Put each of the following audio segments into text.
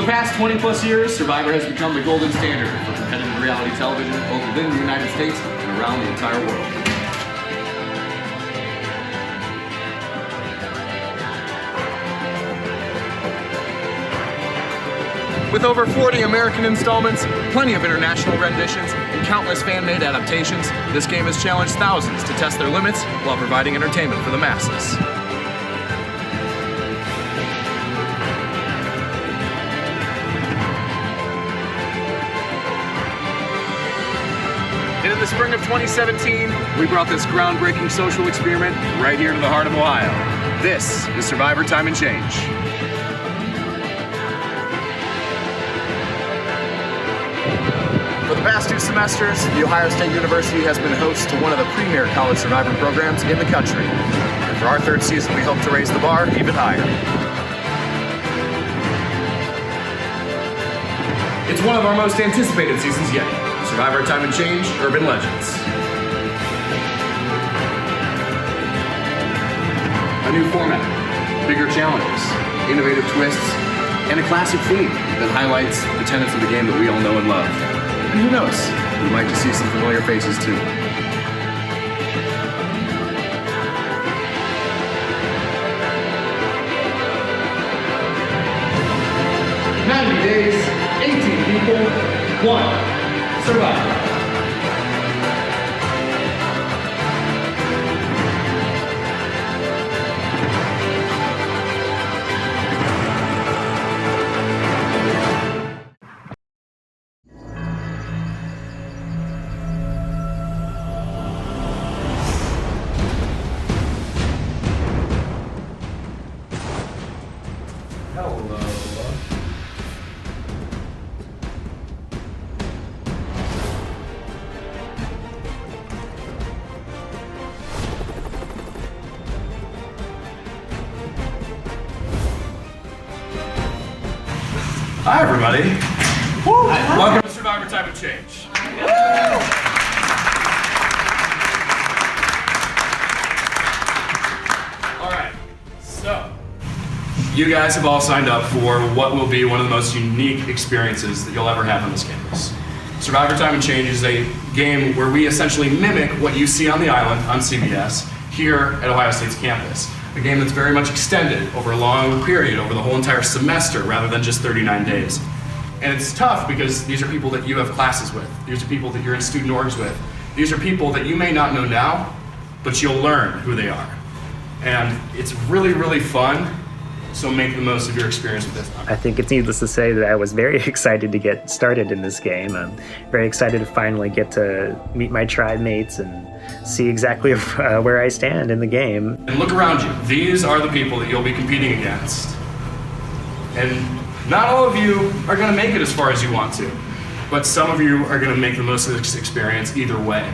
the past 20 plus years, Survivor has become the golden standard for competitive reality television, both within the United States and around the entire world. With over 40 American installments, plenty of international renditions, and countless fan-made adaptations, this game has challenged thousands to test their limits while providing entertainment for the masses. And in the spring of 2017, we brought this groundbreaking social experiment right here to the heart of Ohio. This is Survivor Time and Change. For the past 2 semesters, The Ohio State University has been host to one of the premier college survivor programs in the country. And for our 3rd season, we hope to raise the bar even higher. It's one of our most anticipated seasons yet. Survivor Time and Change, Urban Legends. A new format, bigger challenges, innovative twists, and a classic theme that highlights the tenets of the game that we all know and love. And who knows, we might just see some familiar faces too. Days, 18 people, 1 survivor. Hi everybody. Woo. Welcome to Survivor Time and Change. Alright, so you guys have all signed up for what will be one of the most unique experiences that you'll ever have on this campus. Survivor Time and Change is a game where we essentially mimic what you see on the island on CBS here at Ohio State's campus. A game that's very much extended over a long period, over the whole entire semester, rather than just 39 days. And it's tough because these are people that you have classes with. These are people that you're in student orgs with. These are people that you may not know now, but you'll learn who they are. And it's really, really fun, so make the most of your experience with this. I think it's needless to say that I was very excited to get started in this game. I'm very excited to finally get to meet my tribe mates and see exactly where I stand in the game. And look around you. These are the people that you'll be competing against. And not all of you are going to make it as far as you want to, but some of you are going to make the most of this experience either way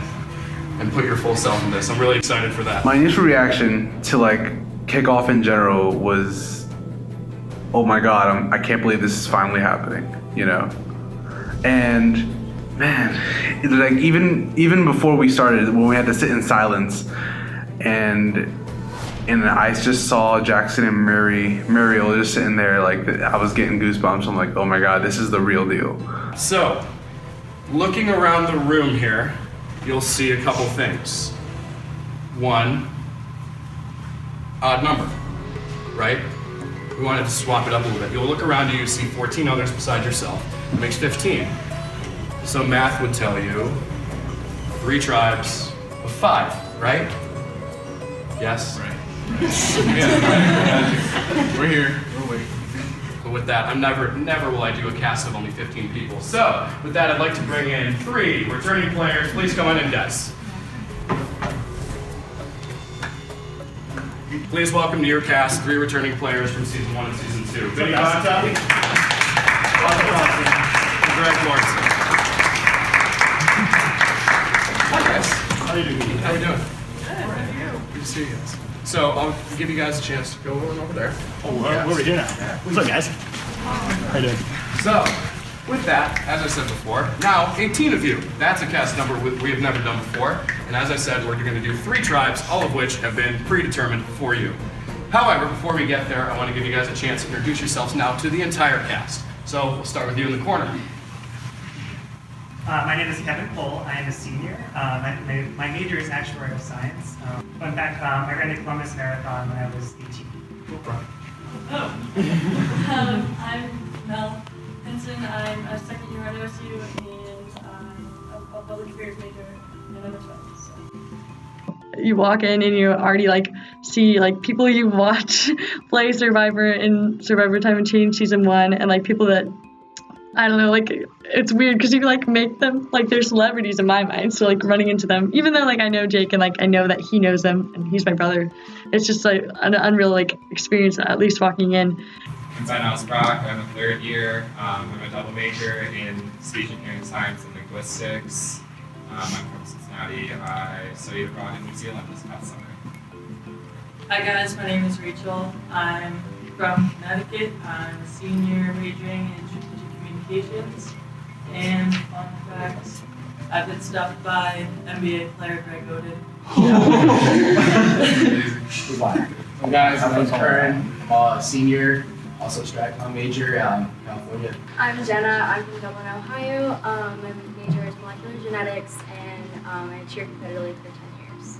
and put your full self in this. I'm really excited for that. My initial reaction to kickoff in general was, oh my God, I can't believe this is finally happening, you know? And man, even before we started, when we had to sit in silence, and I just saw Jackson and Muriel just sitting there, I was getting goosebumps. I'm like, oh my God, this is the real deal. So, looking around the room here, you'll see a couple things. 1, odd number, right? We wanted to swap it up a little bit. You'll look around you see 14 others beside yourself. It makes 15. So math would tell you 3 tribes of 5, right? Yes? Right. We're here. We're waiting. But with that, never will I do a cast of only 15 people. So with that, I'd like to bring in 3 returning players. Please come on in, guys. Please welcome to your cast 3 returning players from season 1 and season 2. Vinny Costa, Greg Morrison. Hi guys. How are you doing? How are you doing? Good. Good to see you guys. So I'll give you guys a chance to go over there. Oh, we're over here now. What's up, guys? How you doing? So, with that, as I said before, now 18 of you. That's a cast number we have never done before. And as I said, we're going to do 3 tribes, all of which have been predetermined for you. However, before we get there, I want to give you guys a chance to introduce yourselves now to the entire cast. So we'll start with you in the corner. My name is Kevin Cole. I am a senior. My major is actuarial science. Fun fact, I ran the Columbus Marathon when I was 18. I'm Mel Henson. I'm a second year at OSU, and I'm a public affairs major, and I'm a 12. So. You walk in and you already see people you watch play Survivor in Survivor Time and Change season 1, and people that I don't know, it's weird because you make them they're celebrities in my mind. So running into them, even though I know Jake and I know that he knows them and he's my brother, it's just an unreal experience, at least walking in. I'm Brock. I'm a third year. I'm a double major in speech and hearing science and linguistics. I'm from Cincinnati. I studied abroad in New Zealand this past summer. Hi guys, my name is Rachel. I'm from Connecticut. I'm a senior majoring in strategic communications. And fun fact, I've been stopped by NBA player Greg Oden. Hey guys, I'm Carron. I'm a senior, also Stratcom major, California. I'm Jenna. I'm from Dublin, Ohio. My major is molecular genetics, and I cheered competitively for 10 years.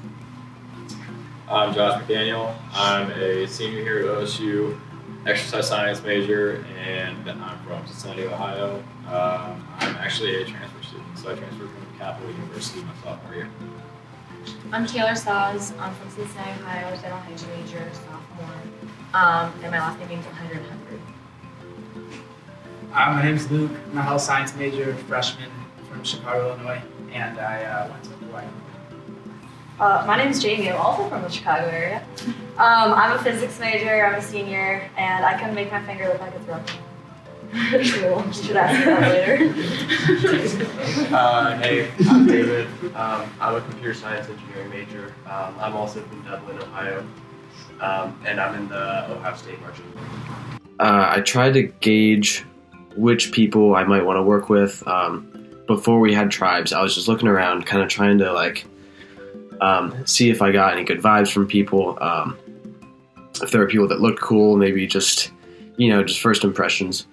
I'm Josh McDaniel. I'm a senior here at OSU, exercise science major, and I'm from Cincinnati, Ohio. I'm actually a transfer student, so I transferred from Capital University my sophomore year. I'm Taylor Saz. I'm from Cincinnati, Ohio, general hygiene major, sophomore. And my last name means 100. My name is Luke. I'm a health science major, freshman from Chicago, Illinois, and I went to Hawaii. My name is Jamie. I'm also from the Chicago area. I'm a physics major. I'm a senior, and I can make my finger look like it's broken. Cool. Should ask you that later. Hey, I'm David. I'm a computer science engineering major. I'm also from Dublin, Ohio, and I'm in the Ohio State marching. I tried to gauge which people I might want to work with. Before we had tribes, I was just looking around, kind of trying to see if I got any good vibes from people. If there were people that looked cool, maybe just first impressions.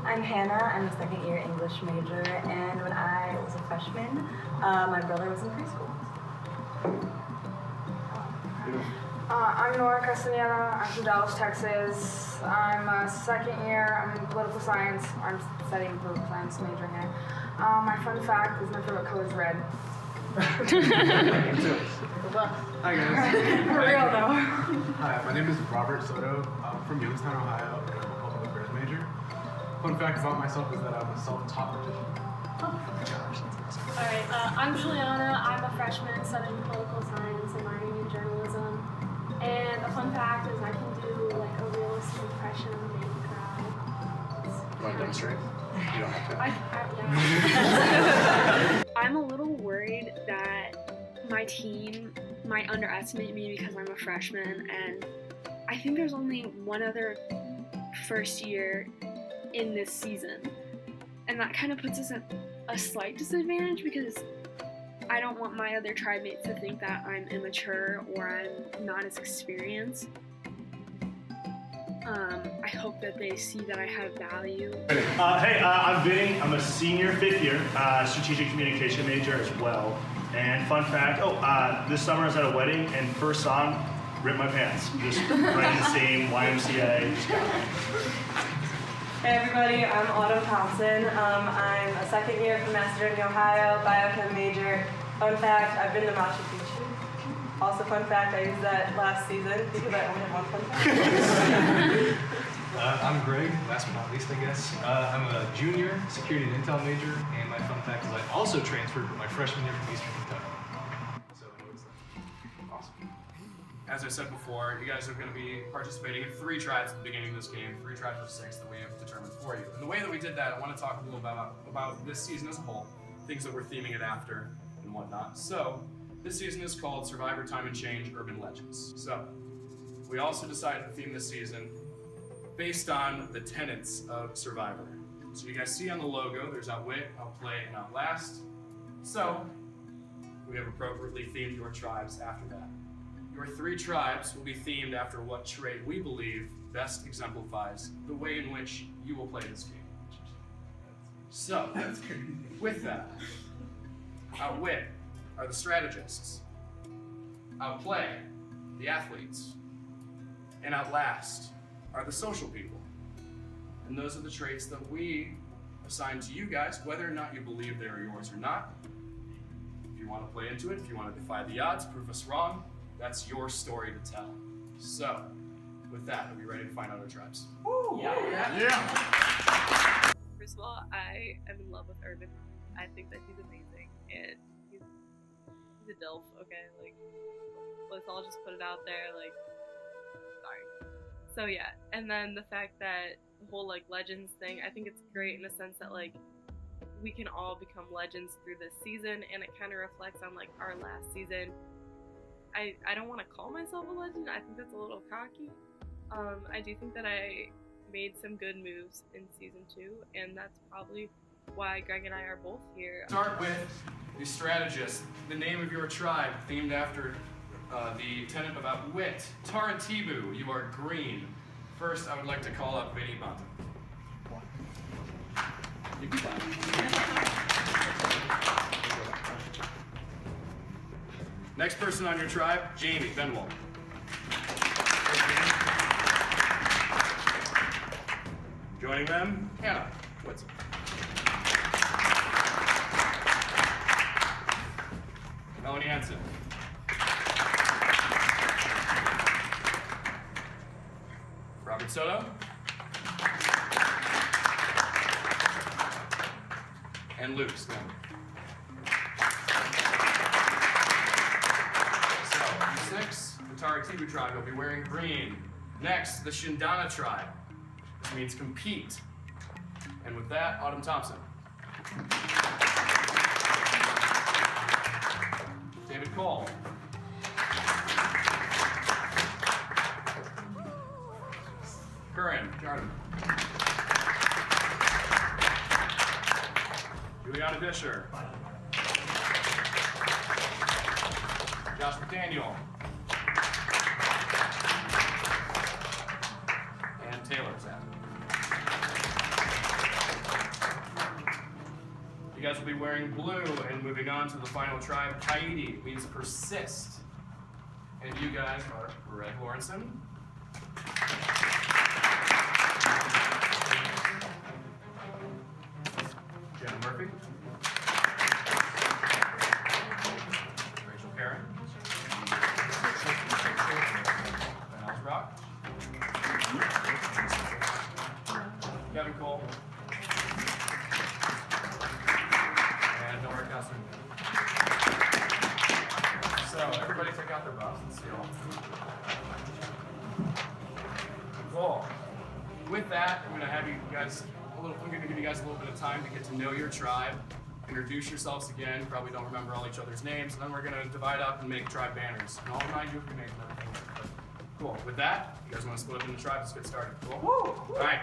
I'm Hannah. I'm a second year English major, and when I was a freshman, my brother was in preschool. I'm Nora Castaneda. I'm from Dallas, Texas. I'm a second year. I'm in political science. I'm studying political science major here. My fun fact is my favorite color is red. Hi guys. For real though. Hi, my name is Robert Soto. I'm from Youngstown, Ohio, and I'm a public affairs major. Fun fact about myself is that I'm a self-taught magician. Alright, I'm Juliana. I'm a freshman studying political science and minoring in journalism. And a fun fact is I can do a realistic impression of a baby cry. You want to demonstrate? You don't have to. I'm a little worried that my team might underestimate me because I'm a freshman, and I think there's only one other first year in this season, and that kind of puts us at a slight disadvantage because I don't want my other tribe mates to think that I'm immature or I'm not as experienced. I hope that they see that I have value. Hey, I'm Vinny. I'm a senior, 5th year, strategic communication major as well. And fun fact, this summer I was at a wedding and first song, ripped my pants. Just right in the same YMCA. Just got it. Hey everybody, I'm Autumn Thompson. I'm a second year from Macedonia, Ohio, biochem major. Fun fact, I've been to Machu Picchu. Also fun fact, I used that last season because I only have one fun fact. I'm Greg, last but not least I guess. I'm a junior, security and intel major, and my fun fact is I also transferred my freshman year from Eastern Kentucky. So I know it's awesome. As I said before, you guys are going to be participating in 3 tribes at the beginning of this game, 3 tribes of 6 that we have determined for you. And the way that we did that, I want to talk a little about this season as a whole, things that we're theming it after and whatnot. So, this season is called Survivor Time and Change Urban Legends. So, we also decided to theme this season based on the tenets of Survivor. So you guys see on the logo, there's outwit, outplay, and outlast. So, we have appropriately themed your tribes after that. Your 3 tribes will be themed after what trait we believe best exemplifies the way in which you will play this game. So, with that, outwit are the strategists, outplay, the athletes, and outlast are the social people. And those are the traits that we assign to you guys, whether or not you believe they are yours or not. If you want to play into it, if you want to defy the odds, prove us wrong, that's your story to tell. So, with that, are we ready to find out our tribes? Woo! Yeah! First of all, I am in love with Urban. I think that he's amazing, and he's a DILF, okay? Like, let's all just put it out there, like, sorry. So yeah, and then the fact that the whole, like, legends thing, I think it's great in the sense that, like, we can all become legends through this season, and it kind of reflects on, like, our last season. I don't want to call myself a legend. I think that's a little cocky. I do think that I made some good moves in season 2, and that's probably why Greg and I are both here. Start with the strategist, the name of your tribe, themed after the tenet of outwit. Taratibu, you are green. First, I would like to call up Vinny Banta. You can clap. Next person on your tribe, Jamie Benwell. Joining them, Hannah Whitson. Melanie Henson. Robert Soto. And Luke Slim. So, 6, the Taratibu tribe will be wearing green. Next, the Shindana tribe, which means compete. And with that, Autumn Thompson. David Cole. Carron, Jordan. Juliana Disher. Josh McDaniel. And Taylor Zapp. You guys will be wearing blue, and moving on to the final tribe, Haiti means persist. And you guys are Greg Lawrenson. Jenna Murphy. Rachel Carron. Ben Osbrock. Kevin Cole. And Nora Kessler. So everybody take out their buffs and seal. Cool. With that, I'm going to have you guys I'm going to give you guys a little bit of time to get to know your tribe, introduce yourselves again. Probably don't remember all each other's names, and then we're going to divide up and make tribe banners. And I'll remind you of your names and everything. But cool. With that, you guys want to split up into tribes? Let's get started. Cool. Woo! All right.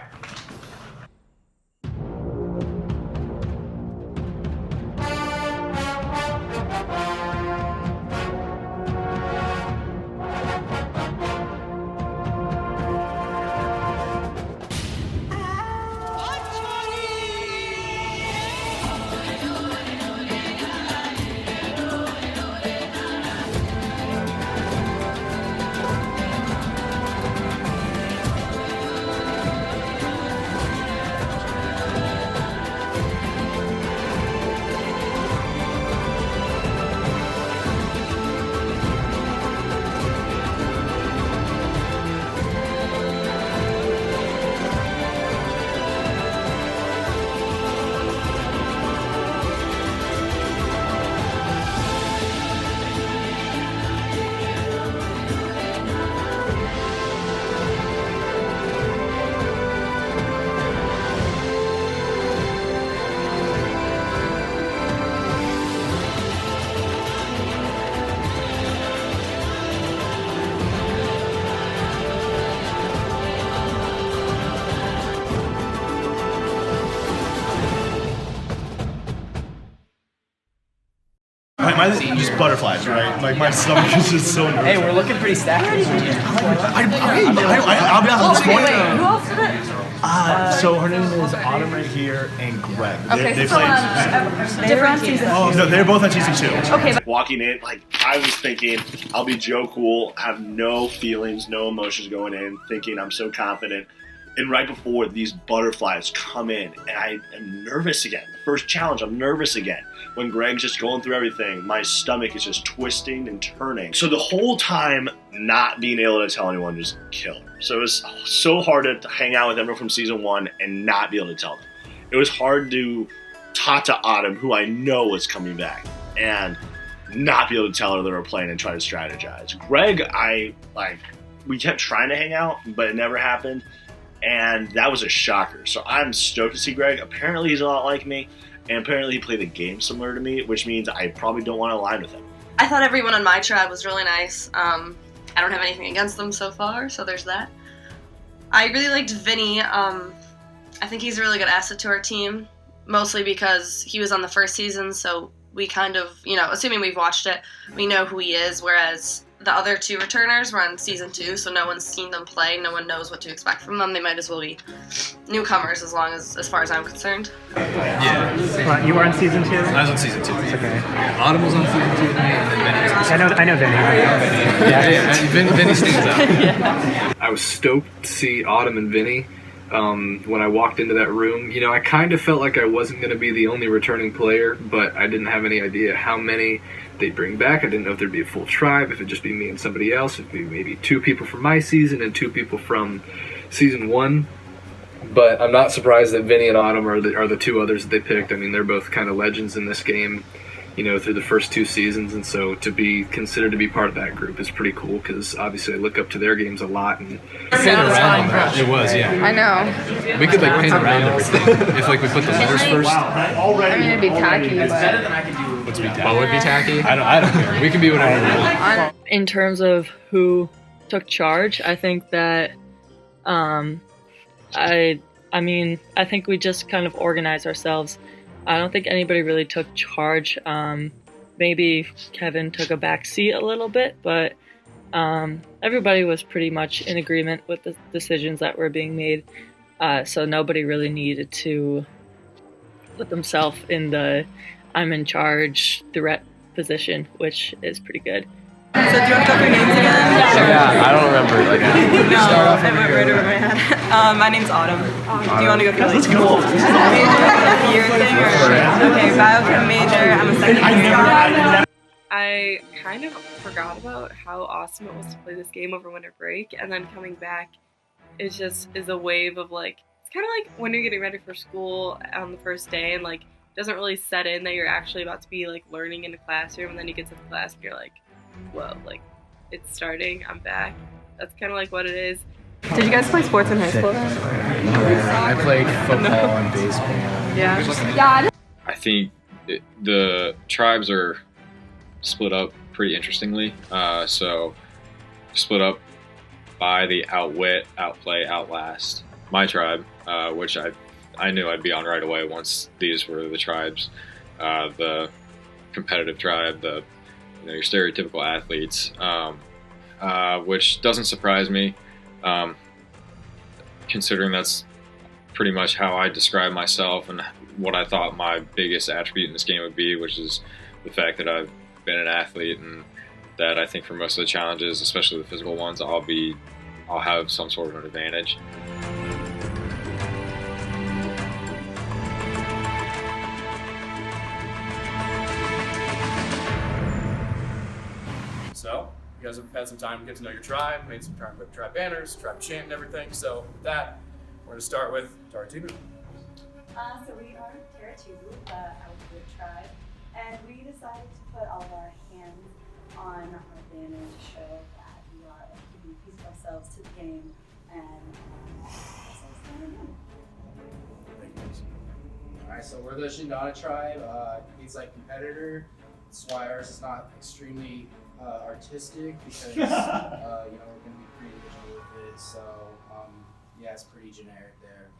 my just butterflies, right? Like my stomach is just so nervous. Hey, we're looking pretty stacked. I'll be honest. This morning. Who else did it? So her name is Autumn right here and Greg. Okay, They so played. different season. Oh no, they're both on season 2. Okay, but Walking in, like I was thinking, I'll be Joe Cool, have no feelings, no emotions going in, thinking I'm so confident. And right before these butterflies come in, and I am nervous again. The first challenge, I'm nervous again. When Greg's just going through everything, my stomach is just twisting and turning. So the whole time, not being able to tell anyone just killed. So it was so hard to hang out with everyone from season 1 and not be able to tell them. It was hard to talk to Autumn, who I know was coming back, and not be able to tell her that we're playing and try to strategize. Greg, we kept trying to hang out, but it never happened. And that was a shocker. So I'm stoked to see Greg. Apparently he's a lot like me, and apparently he played the game similar to me, which means I probably don't want to align with him. I thought everyone on my tribe was really nice. I don't have anything against them so far, so there's that. I really liked Vinny. I think he's a really good asset to our team, mostly because he was on the first season, so we kind of, assuming we've watched it, we know who he is, whereas the other 2 returners were on season 2, so no one's seen them play, no one knows what to expect from them. They might as well be newcomers as far as I'm concerned. Yeah. Well, you were on season 2? I was on season 2. It's okay. Autumn was on season 2 with me, and then Vinny was on season 2. I know Vinny. Yeah, Vinny stands out. Yeah. I was stoked to see Autumn and Vinny. When I walked into that room, I kind of felt like I wasn't going to be the only returning player, but I didn't have any idea how many they'd bring back. I didn't know if there'd be a full tribe, if it'd just be me and somebody else, if it'd be maybe 2 people from my season and 2 people from season 1. But I'm not surprised that Vinny and Autumn are the 2 others that they picked. I mean, they're both kind of legends in this game, through the first 2 seasons, and so to be considered to be part of that group is pretty cool, because obviously I look up to their games a lot. And It was, yeah. I know. We could pin around everything if we put the winners first. I mean, it'd be tacky, but What's be tacky? What would be tacky? I don't care. We can be whatever we want. In terms of who took charge, I think that I think we just kind of organized ourselves. I don't think anybody really took charge. Maybe Kevin took a back seat a little bit, but everybody was pretty much in agreement with the decisions that were being made. So nobody really needed to put themselves in the I'm in charge threat position, which is pretty good. So do you want to go through names again? Yeah, I don't remember. No, it went right over my head. My name's Autumn. Do you want to go through Let's go. major, year thing? Okay, biochem major. I'm a second year. I kind of forgot about how awesome it was to play this game over winter break, and then coming back is a wave of it's kind of like when you're getting ready for school on the first day, and it doesn't really set in that you're actually about to be learning in a classroom, and then you get to the class and you're like, whoa, it's starting, I'm back. That's kind of what it is. Did you guys play sports in high school then? I played football and baseball. Yeah. Yeah. I think the tribes are split up pretty interestingly. So split up by the outwit, outplay, outlast. My tribe, which I knew I'd be on right away once these were the tribes. The competitive tribe, your stereotypical athletes, which doesn't surprise me, considering that's pretty much how I describe myself and what I thought my biggest attribute in this game would be, which is the fact that I've been an athlete, and that I think for most of the challenges, especially the physical ones, I'll have some sort of an advantage. So, you guys have had some time to get to know your tribe, made some tribe banners, tribe chant and everything. So, with that, we're going to start with Taratibu. So we are Taratibu, the outwit tribe, and we decided to put all of our hands on our banner to show that we are keeping a piece of ourselves to the game and ourselves to the game. Alright, so we're the Shindana tribe. He's competitor. That's why ours is not extremely artistic, because we're going to be pretty visual with it. So yeah, it's pretty generic there.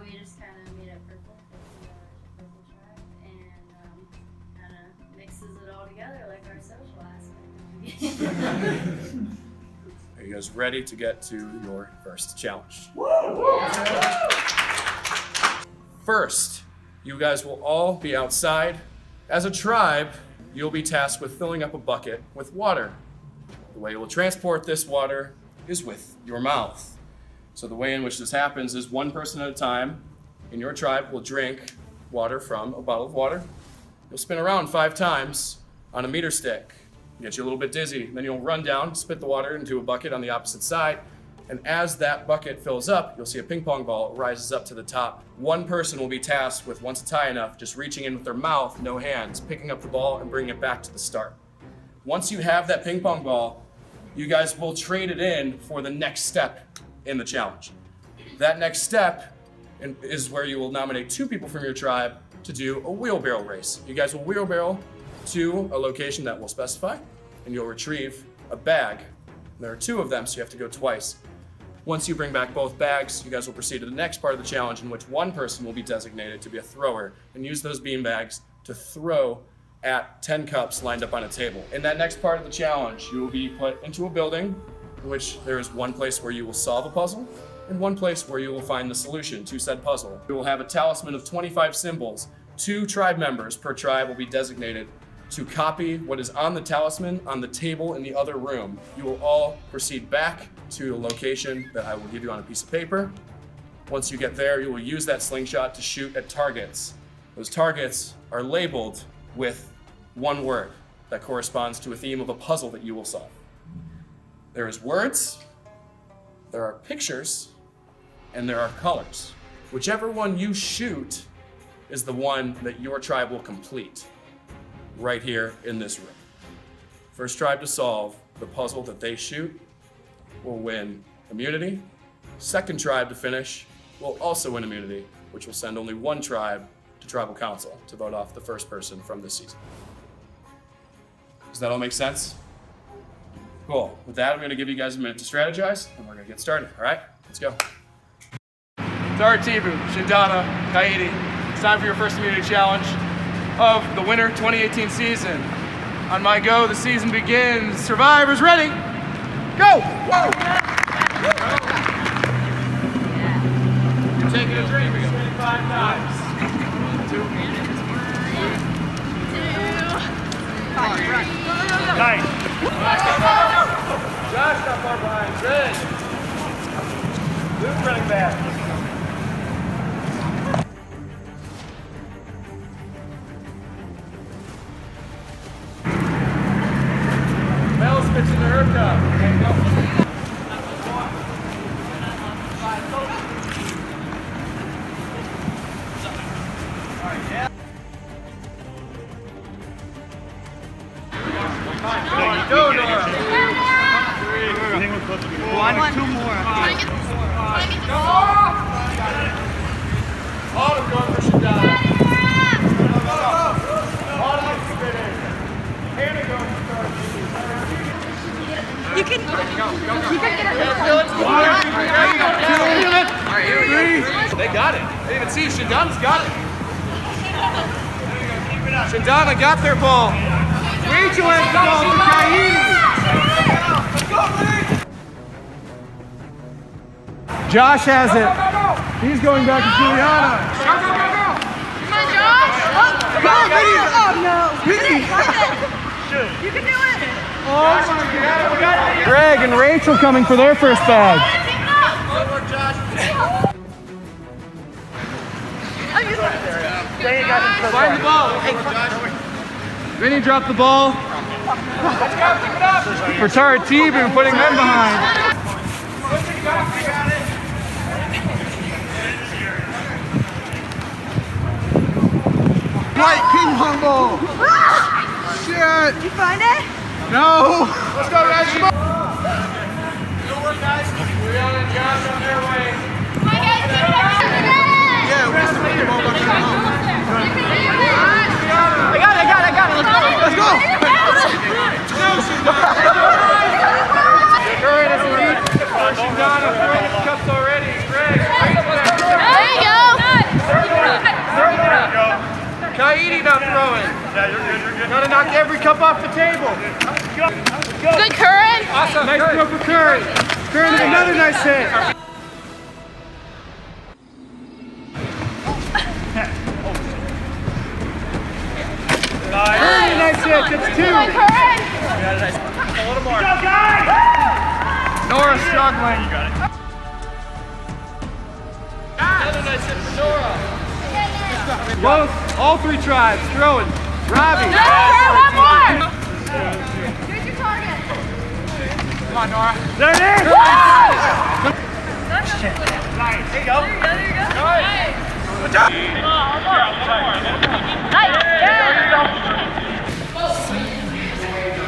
We just kind of made it purple because we are all together like our social aspect. Are you guys ready to get to your first challenge? First, you guys will all be outside. As a tribe, you'll be tasked with filling up a bucket with water. The way you will transport this water is with your mouth. So the way in which this happens is one person at a time in your tribe will drink water from a bottle of water. You'll spin around 5 times on a meter stick. Get you a little bit dizzy. Then you'll run down, spit the water into a bucket on the opposite side. And as that bucket fills up, you'll see a ping pong ball rises up to the top. One person will be tasked with, once it's high enough, just reaching in with their mouth, no hands, picking up the ball and bringing it back to the start. Once you have that ping pong ball, you guys will trade it in for the next step in the challenge. That next step is where you will nominate 2 people from your tribe to do a wheelbarrow race. You guys will wheelbarrow to a location that we'll specify, and you'll retrieve a bag. There are 2 of them, so you have to go twice. Once you bring back both bags, you guys will proceed to the next part of the challenge in which one person will be designated to be a thrower and use those bean bags to throw at 10 cups lined up on a table. In that next part of the challenge, you will be put into a building in which there is one place where you will solve a puzzle and one place where you will find the solution to said puzzle. You will have a talisman of 25 symbols. 2 tribe members per tribe will be designated to copy what is on the talisman on the table in the other room. You will all proceed back to a location that I will give you on a piece of paper. Once you get there, you will use that slingshot to shoot at targets. Those targets are labeled with one word that corresponds to a theme of a puzzle that you will solve. There is words, there are pictures, and there are colors. Whichever one you shoot is the one that your tribe will complete right here in this room. First tribe to solve the puzzle that they shoot will win immunity. Second tribe to finish will also win immunity, which will send only one tribe to tribal council to vote off the first person from this season. Does that all make sense? Cool. With that, I'm going to give you guys a minute to strategize, and we're going to get started. All right, let's go. Taratibu, Shindana, Kaidi, it's time for your first immunity challenge of the winter 2018 season. On my go, the season begins. Survivors ready? Go! Whoa! You're taking a drink. 5 times. 2. Nice. Josh, not far behind. Good. Luke running back. Mel's pitching the herb cup. Okay, go. All right, yeah. Go, Nora. 3. One, 2 more. Go! Autumn going for Shindana. Autumn spinning. Hannah going for Taratibu. You can go. You can get it. All right, here we go. They got it. They didn't even see Shindana's got it. Shindana got their ball. Rachel has the ball for Kaidi. Josh has it. He's going back to Juliana. Go! Come on, Josh! Go, Vinny! Oh no! Vinny! You can do it! Oh my God! Greg and Rachel coming for their first bag. Find the ball. Vinny dropped the ball for Taratibu, putting them behind. White ping pong ball. Shit. Did you find it? No. Let's go, guys. Good work, guys. Juliana and Josh on their way. Come on, guys. Keep it up. Yeah, we have to make the ball back in. I got it. Let's go. Curran is lead. Shindana throwing his cups already. Greg. There you go. Kaidi not throwing. Yeah, you're good. Gotta knock every cup off the table. Good, Carron. Awesome. Nice throw for Carron. Carron, another nice hit. Very nice hit. That's two. Come on, Carron. A little more. Go, guys! Nora struggling. You got it. Another nice hit for Nora. Both, all three tribes throwing. Robbie. No, one more. Here's your target. Come on, Nora. There it is. Nice. There you go. There you go. Nice. Good job.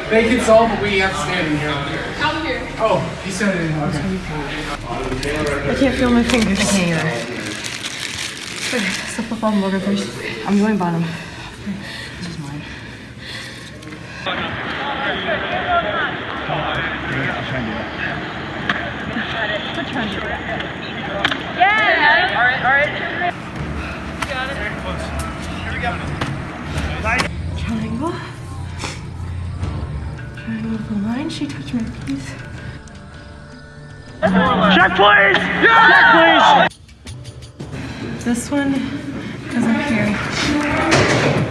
They can solve, but we have to stand in here. Out here. Oh, he said it. Okay. I can't feel my fingers. I can't either. Okay, so football and burger first. I'm going bottom. This is mine. Yeah. All right. Got it. Very close. Here we go. Nice. Triangle. Triangle for the line. She touched my piece. Check, please. Check, please. This one goes up here.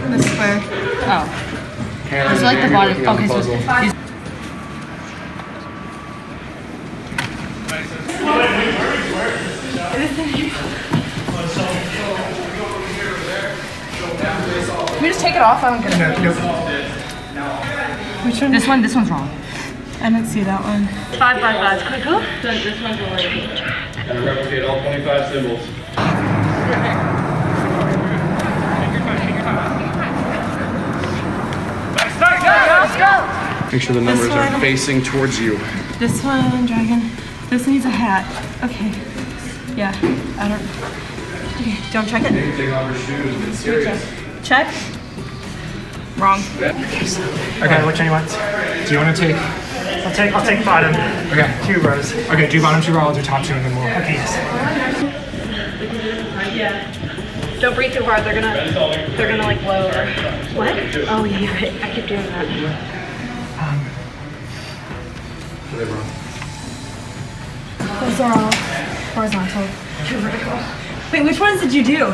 This square. Oh. It's like the bottom. Okay, so these. Can we just take it off? I don't get it. Which one? This one. This one's wrong. I didn't see that one. 5 by 5. Quick hook. This one's already. And replicate all 25 symbols. Let's go. Make sure the numbers are facing towards you. This one, dragon. This needs a hat. Okay. Yeah. I don't. Okay. Don't check it. Take off your shoes. It's serious. Check. Wrong. Okay, which one you want? Do you want to take? I'll take bottom. Okay. 2 rows. Okay, do bottom 2 rows, I'll do top 2 and then we'll. Okay, yes. Yeah. Don't breathe too hard. They're gonna like blow over. What? Oh yeah, you're right. I keep doing that. Those are all horizontal. Two vertical. Wait, which ones did you do?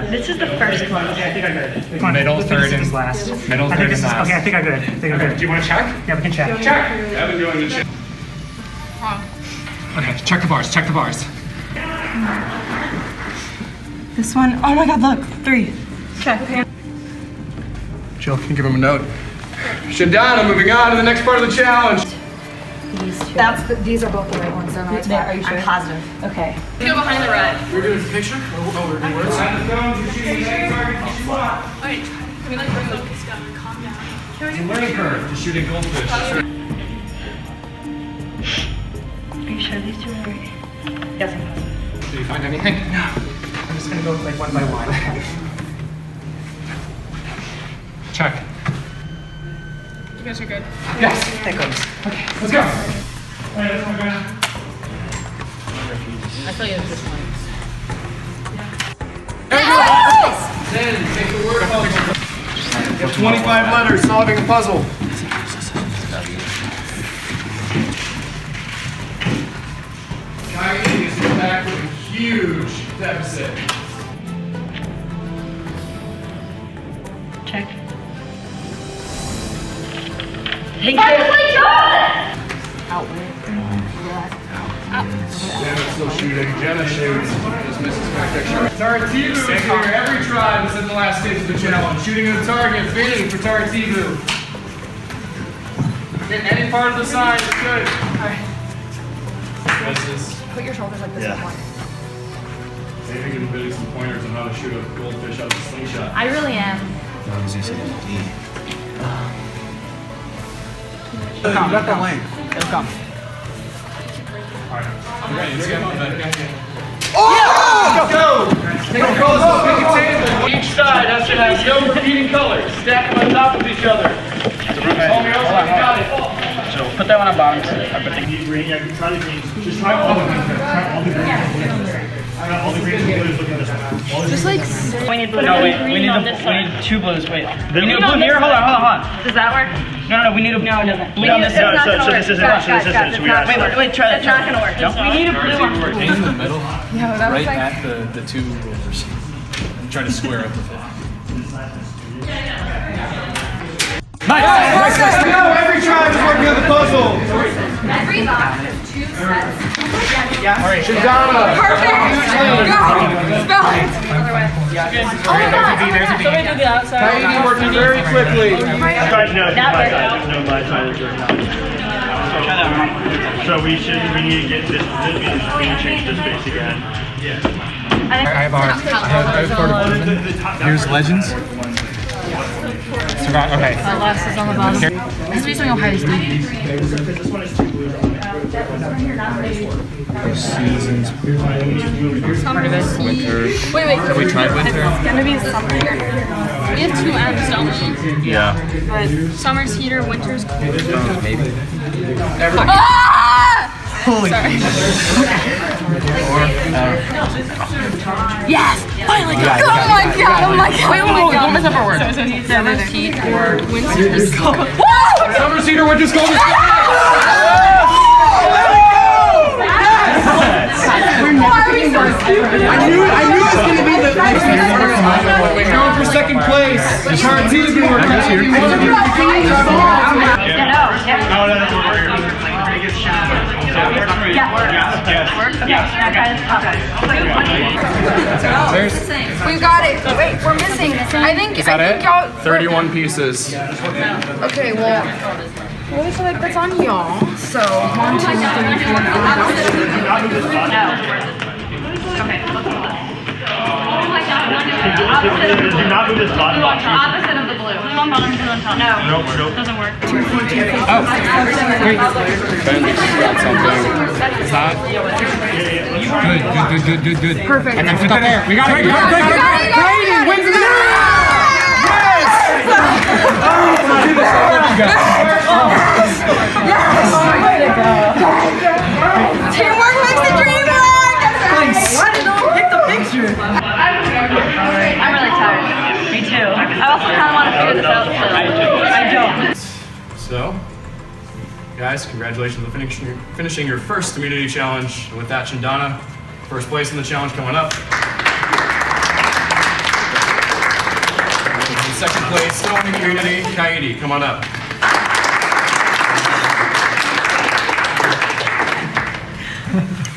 This is the first one. Okay, I think I'm good. Middle, third, and last. Middle, third, and last. Okay, I think I'm good. Do you want to check? Yeah, we can check. Check. Evan going to check. Okay, check the bars. Check the bars. This one. Oh my God! Look, 3. Check. Jill, can you give him a note? Shadana, moving on to the next part of the challenge. These are both the right ones. Are you sure? I'm positive. Okay. Go behind the red. We're doing a picture? We're doing words? Alright. Can we like focus down and calm down? It's a learning curve to shooting goldfish. Are you sure these 2 are right? Yes, I'm positive. Did you find anything? No. I'm just gonna go like one by one. Check. You guys are good. Yes. Thank goodness. Okay, let's go. I thought you had this one. Then take the word puzzle. 25 letters, solving a puzzle. Kylie is back with a huge deficit. Check. Thank you. Outwit. Jenna's still shooting. Jenna shoots. Just misses my picture. Taratibu is here. Every tribe is in the last stage of the challenge. Shooting at a target. Vinny for Taratibu. Get any part of the sign is good. Misses. Put your shoulders like this. Yeah. Maybe give Vinny some pointers on how to shoot a goldfish out of a slingshot. I really am. It'll come. Let that lane. It'll come. Oh! Go! Take the colors off the table. Each side has to have no repeating colors. Stack them on top of each other. Hold me over. You got it. Put that one on bottom too. Need green, yeah, try the green. Just try all the greens. Try all the greens. All the greens and blues, look at this one. Just like We need blue. No, wait. We need 2 blues. Wait. We need a blue here. Hold on. Does that work? No. We need a blue on this. Blue on this. So this isn't. Wait. Try that. It's not gonna work. We need a blue one. In the middle, Yeah, that was right like. at the 2 rulers, and try to square up with it. Nice! No, every tribe is working on the puzzle! Every box has 2 sets. Yeah. All right, Shindana! Perfect! Go! Spell it! There's a B. Somebody do the outside. Kaidi working very quickly. So we need to get this, we need to change this base again. I have ours. Here's Legends. Okay. Outlast is on the bottom. This is based on Ohio State. Seasons. Part of it. Winter. Wait. Have we tried winter? It's gonna be summer. We have 2 M's, don't we? Yeah. But summer's heater, winter's cool. Maybe. Holy sorry. Yes! Finally! Oh my god! Wait, what was that for word? Summer's heat or winter's cold. Summer's heater, winter's cold. Why are we so stupid? I knew it was going to be the next one. We're going for second place. Tarantino's been working this year. We've got it. Wait, we're missing. I think y'all. 31 pieces. Okay, well, I feel like that's on y'all. So 1, 2, 3, 4, 5. Do not move this bottom box. Opposite of the blue. Blue on bottom, blue on top. No. Nope. Doesn't work. Oh. Wait. Ben got something. Is that? Good. Perfect. And then put that there. We got it. Kaidi wins it. Teamwork makes the dream work. Why did no one pick the picture? I'm really tired. Me too. I also kind of want to figure this out still. I don't. So, guys, congratulations on finishing your first immunity challenge. And with that, Shindana, first place in the challenge coming up. In second place, still in immunity, Kaidi, come on up.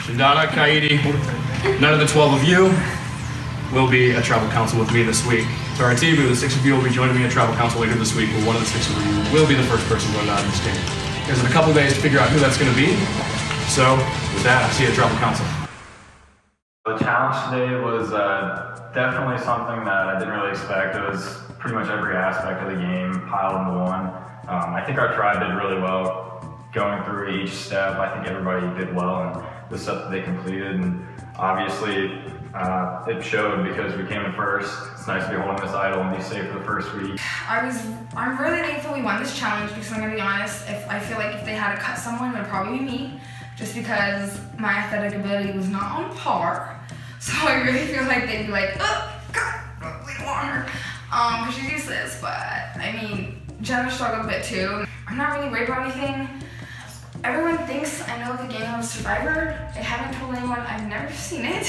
Shindana, Kaidi, none of the 12 of you will be at Tribal Council with me this week. Taratibu, the 6 of you will be joining me at Tribal Council later this week, where one of the 6 of you will be the first person going out in this game. You guys have a couple days to figure out who that's going to be. So, with that, I'll see you at Tribal Council. The challenge today was definitely something that I didn't really expect. It was pretty much every aspect of the game piled into one. I think our tribe did really well going through each step. I think everybody did well in the stuff that they completed, and obviously it showed because we came in first. It's nice to be holding this idol and be safe for the first week. I'm really thankful we won this challenge because I'm gonna be honest, I feel like if they had to cut someone, it would probably be me, just because my athletic ability was not on par. So I really feel like they'd be like, oh, God, we don't want her, because she's useless. But I mean, Jenna struggled a bit too. I'm not really worried about anything. Everyone thinks I know the game of Survivor. I haven't told anyone. I've never seen it.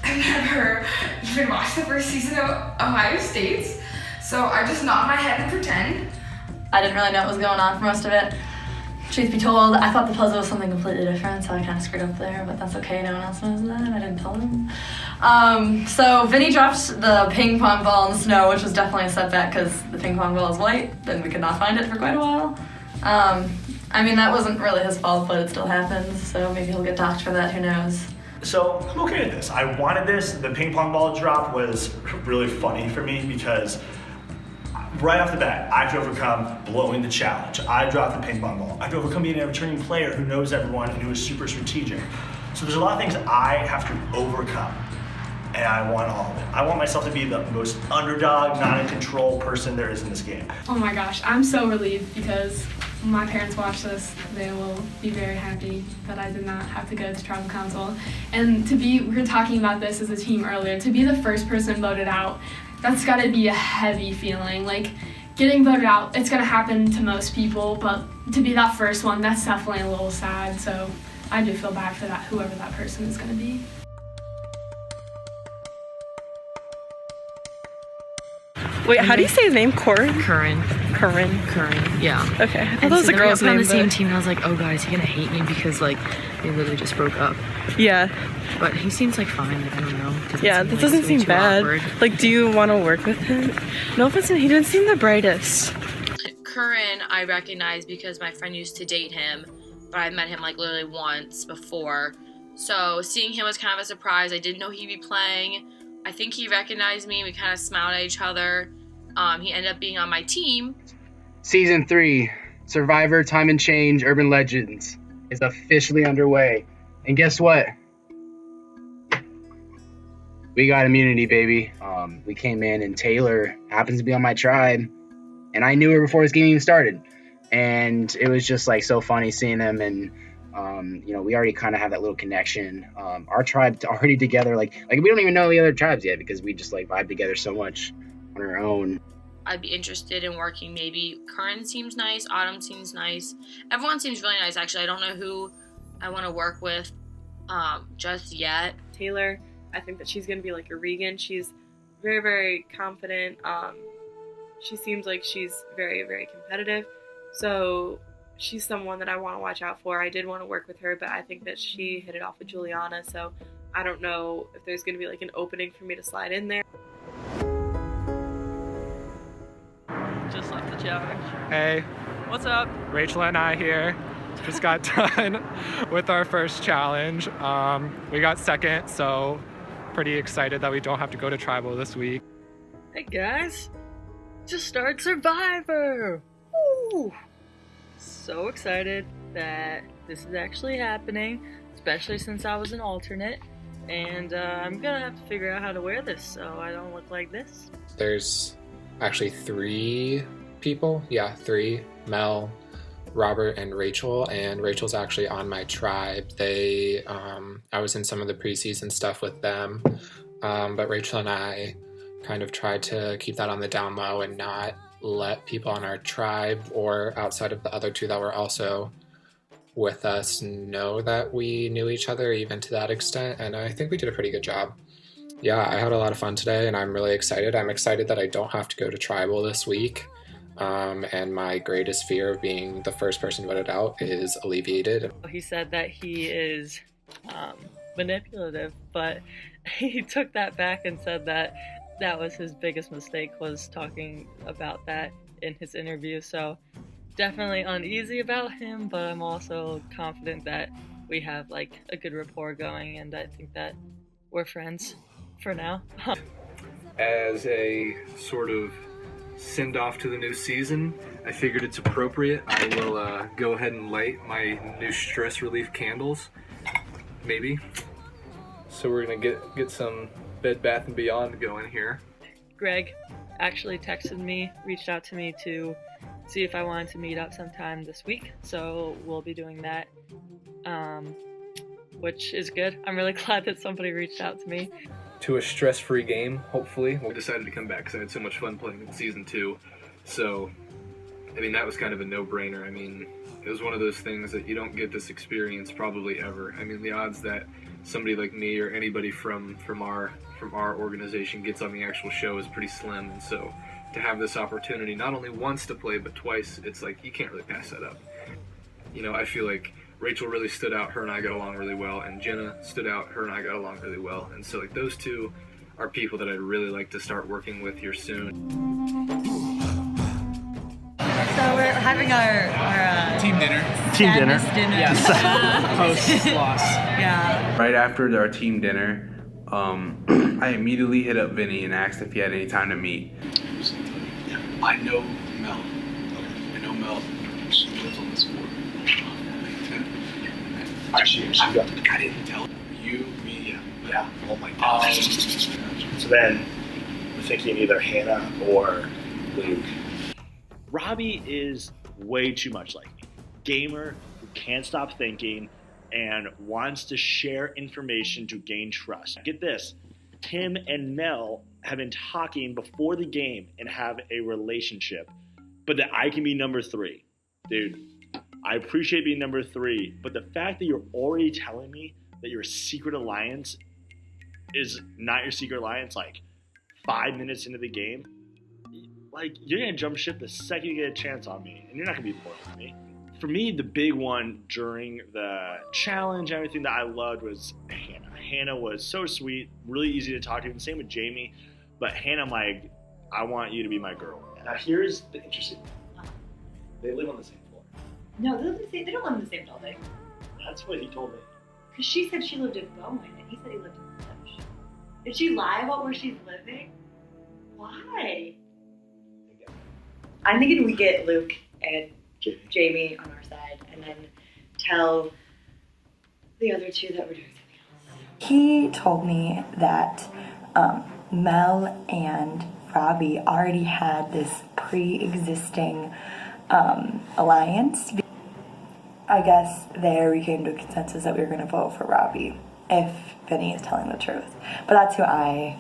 I've never even watched the first season of Ohio State. So I just nod my head and pretend. I didn't really know what was going on for most of it. Truth be told, I thought the puzzle was something completely different, so I kind of screwed up there, but that's okay. No one else knows that. I didn't tell them. So Vinny dropped the ping pong ball in the snow, which was definitely a setback because the ping pong ball is white, and we could not find it for quite a while. I mean, that wasn't really his fault, but it still happens, so maybe he'll get docked for that, who knows. So I'm okay with this. I wanted this. The ping pong ball drop was really funny for me because right off the bat, I have to overcome blowing the challenge. I dropped the ping pong ball. I have to overcome being a returning player who knows everyone and who is super strategic. So there's a lot of things I have to overcome, and I want all of it. I want myself to be the most underdog, not in control person there is in this game. Oh my gosh, I'm so relieved because when my parents watch this, they will be very happy that I did not have to go to tribal council. And we were talking about this as a team earlier, to be the first person voted out, that's gotta be a heavy feeling. Like, getting voted out, it's gonna happen to most people, but to be that first one, that's definitely a little sad. So I do feel bad for that, whoever that person is gonna be. Wait, how do you say his name? Carron? Carron. Yeah. Okay. I thought that was a girl's name. On the same team, and I was like, oh god, is he gonna hate me because like they literally just broke up? Yeah. But he seems like fine. Like I don't know. Yeah, that doesn't seem bad. Awkward. Like, do you want to work with him? No offense, he doesn't seem the brightest. Carron, I recognize because my friend used to date him, but I met him like literally once before. So seeing him was kind of a surprise. I didn't know he'd be playing. I think he recognized me. We kind of smiled at each other. He ended up being on my team. Season 3, Survivor Time and Change Urban Legends is officially underway. And guess what? We got immunity, baby. We came in and Taylor happens to be on my tribe. And I knew her before this game even started. And it was just like so funny seeing them. And, you know, we already kind of have that little connection. Our tribe already together. Like we don't even know the other tribes yet because we just like vibe together so much on our own. I'd be interested in working maybe. Carron seems nice. Autumn seems nice. Everyone seems really nice, actually. I don't know who I want to work with just yet. Taylor, I think that she's going to be like a Regan. She's very, very confident. She seems like she's very, very competitive. So she's someone that I want to watch out for. I did want to work with her, but I think that she hit it off with Juliana. So I don't know if there's going to be like an opening for me to slide in there. Just left the challenge. Hey. What's up? Rachel and I here. Just got done with our first challenge. We got second, so pretty excited that we don't have to go to tribal this week. Hey guys, just started Survivor! Woo! So excited that this is actually happening, especially since I was an alternate. And I'm gonna have to figure out how to wear this so I don't look like this. There's actually 3 people. Yeah, 3. Mel, Robert, and Rachel. And Rachel's actually on my tribe. They, I was in some of the preseason stuff with them. But Rachel and I kind of tried to keep that on the down low and not let people on our tribe or outside of the other 2 that were also with us know that we knew each other even to that extent. And I think we did a pretty good job. Yeah, I had a lot of fun today and I'm really excited. I'm excited that I don't have to go to tribal this week. And my greatest fear of being the first person voted out is alleviated. He said that he is manipulative, but he took that back and said that that was his biggest mistake, was talking about that in his interview. So definitely uneasy about him, but I'm also confident that we have like a good rapport going, and I think that we're friends for now. As a sort of send off to the new season, I figured it's appropriate. I will go ahead and light my new stress relief candles, maybe. So we're gonna get some Bed Bath & Beyond going here. Greg actually texted me, reached out to me to see if I wanted to meet up sometime this week. So we'll be doing that, which is good. I'm really glad that somebody reached out to me. To a stress-free game, hopefully. We decided to come back because I had so much fun playing in Season 2. So, I mean, that was kind of a no-brainer. I mean, it was one of those things that you don't get this experience probably ever. I mean, the odds that somebody like me or anybody from our organization gets on the actual show is pretty slim. And so, to have this opportunity not only once to play, but twice, it's like, you can't really pass that up. You know, I feel like Rachel really stood out, her and I got along really well, and Jenna stood out, her and I got along really well. And so like those 2 are people that I'd really like to start working with here soon. So we're having our team dinner. Team dinner. Yes. Post loss. Yeah. Right after our team dinner, I immediately hit up Vinny and asked if he had any time to meet. I know Mel. I know Mel. She lives on this board. Actually, I didn't tell you, me, yeah. Oh my God. So then, we're thinking either Hannah or Luke. Robbie is way too much like me. Gamer who can't stop thinking and wants to share information to gain trust. Get this, Tim and Mel have been talking before the game and have a relationship, but that I can be number 3. Dude, I appreciate being number 3, but the fact that you're already telling me that your secret alliance is not your secret alliance like 5 minutes into the game, like you're gonna jump ship the second you get a chance on me, and you're not gonna be loyal to me. For me, the big one during the challenge and everything that I loved was Hannah. Hannah was so sweet, really easy to talk to, and same with Jamie. But Hannah, I'm like, I want you to be my girl. Now here's the interesting thing. They live on the same floor. No, they don't live in the same building. That's what he told me. Because she said she lived in Bowen, and he said he lived in Village. Did she lie about where she's living? Why? I'm thinking we get Luke and Jamie on our side, and then tell the other 2 that we're doing something else. He told me that Mel and Robbie already had this pre-existing alliance. I guess there we came to a consensus that we were going to vote for Robbie if Vinny is telling the truth. But that's who I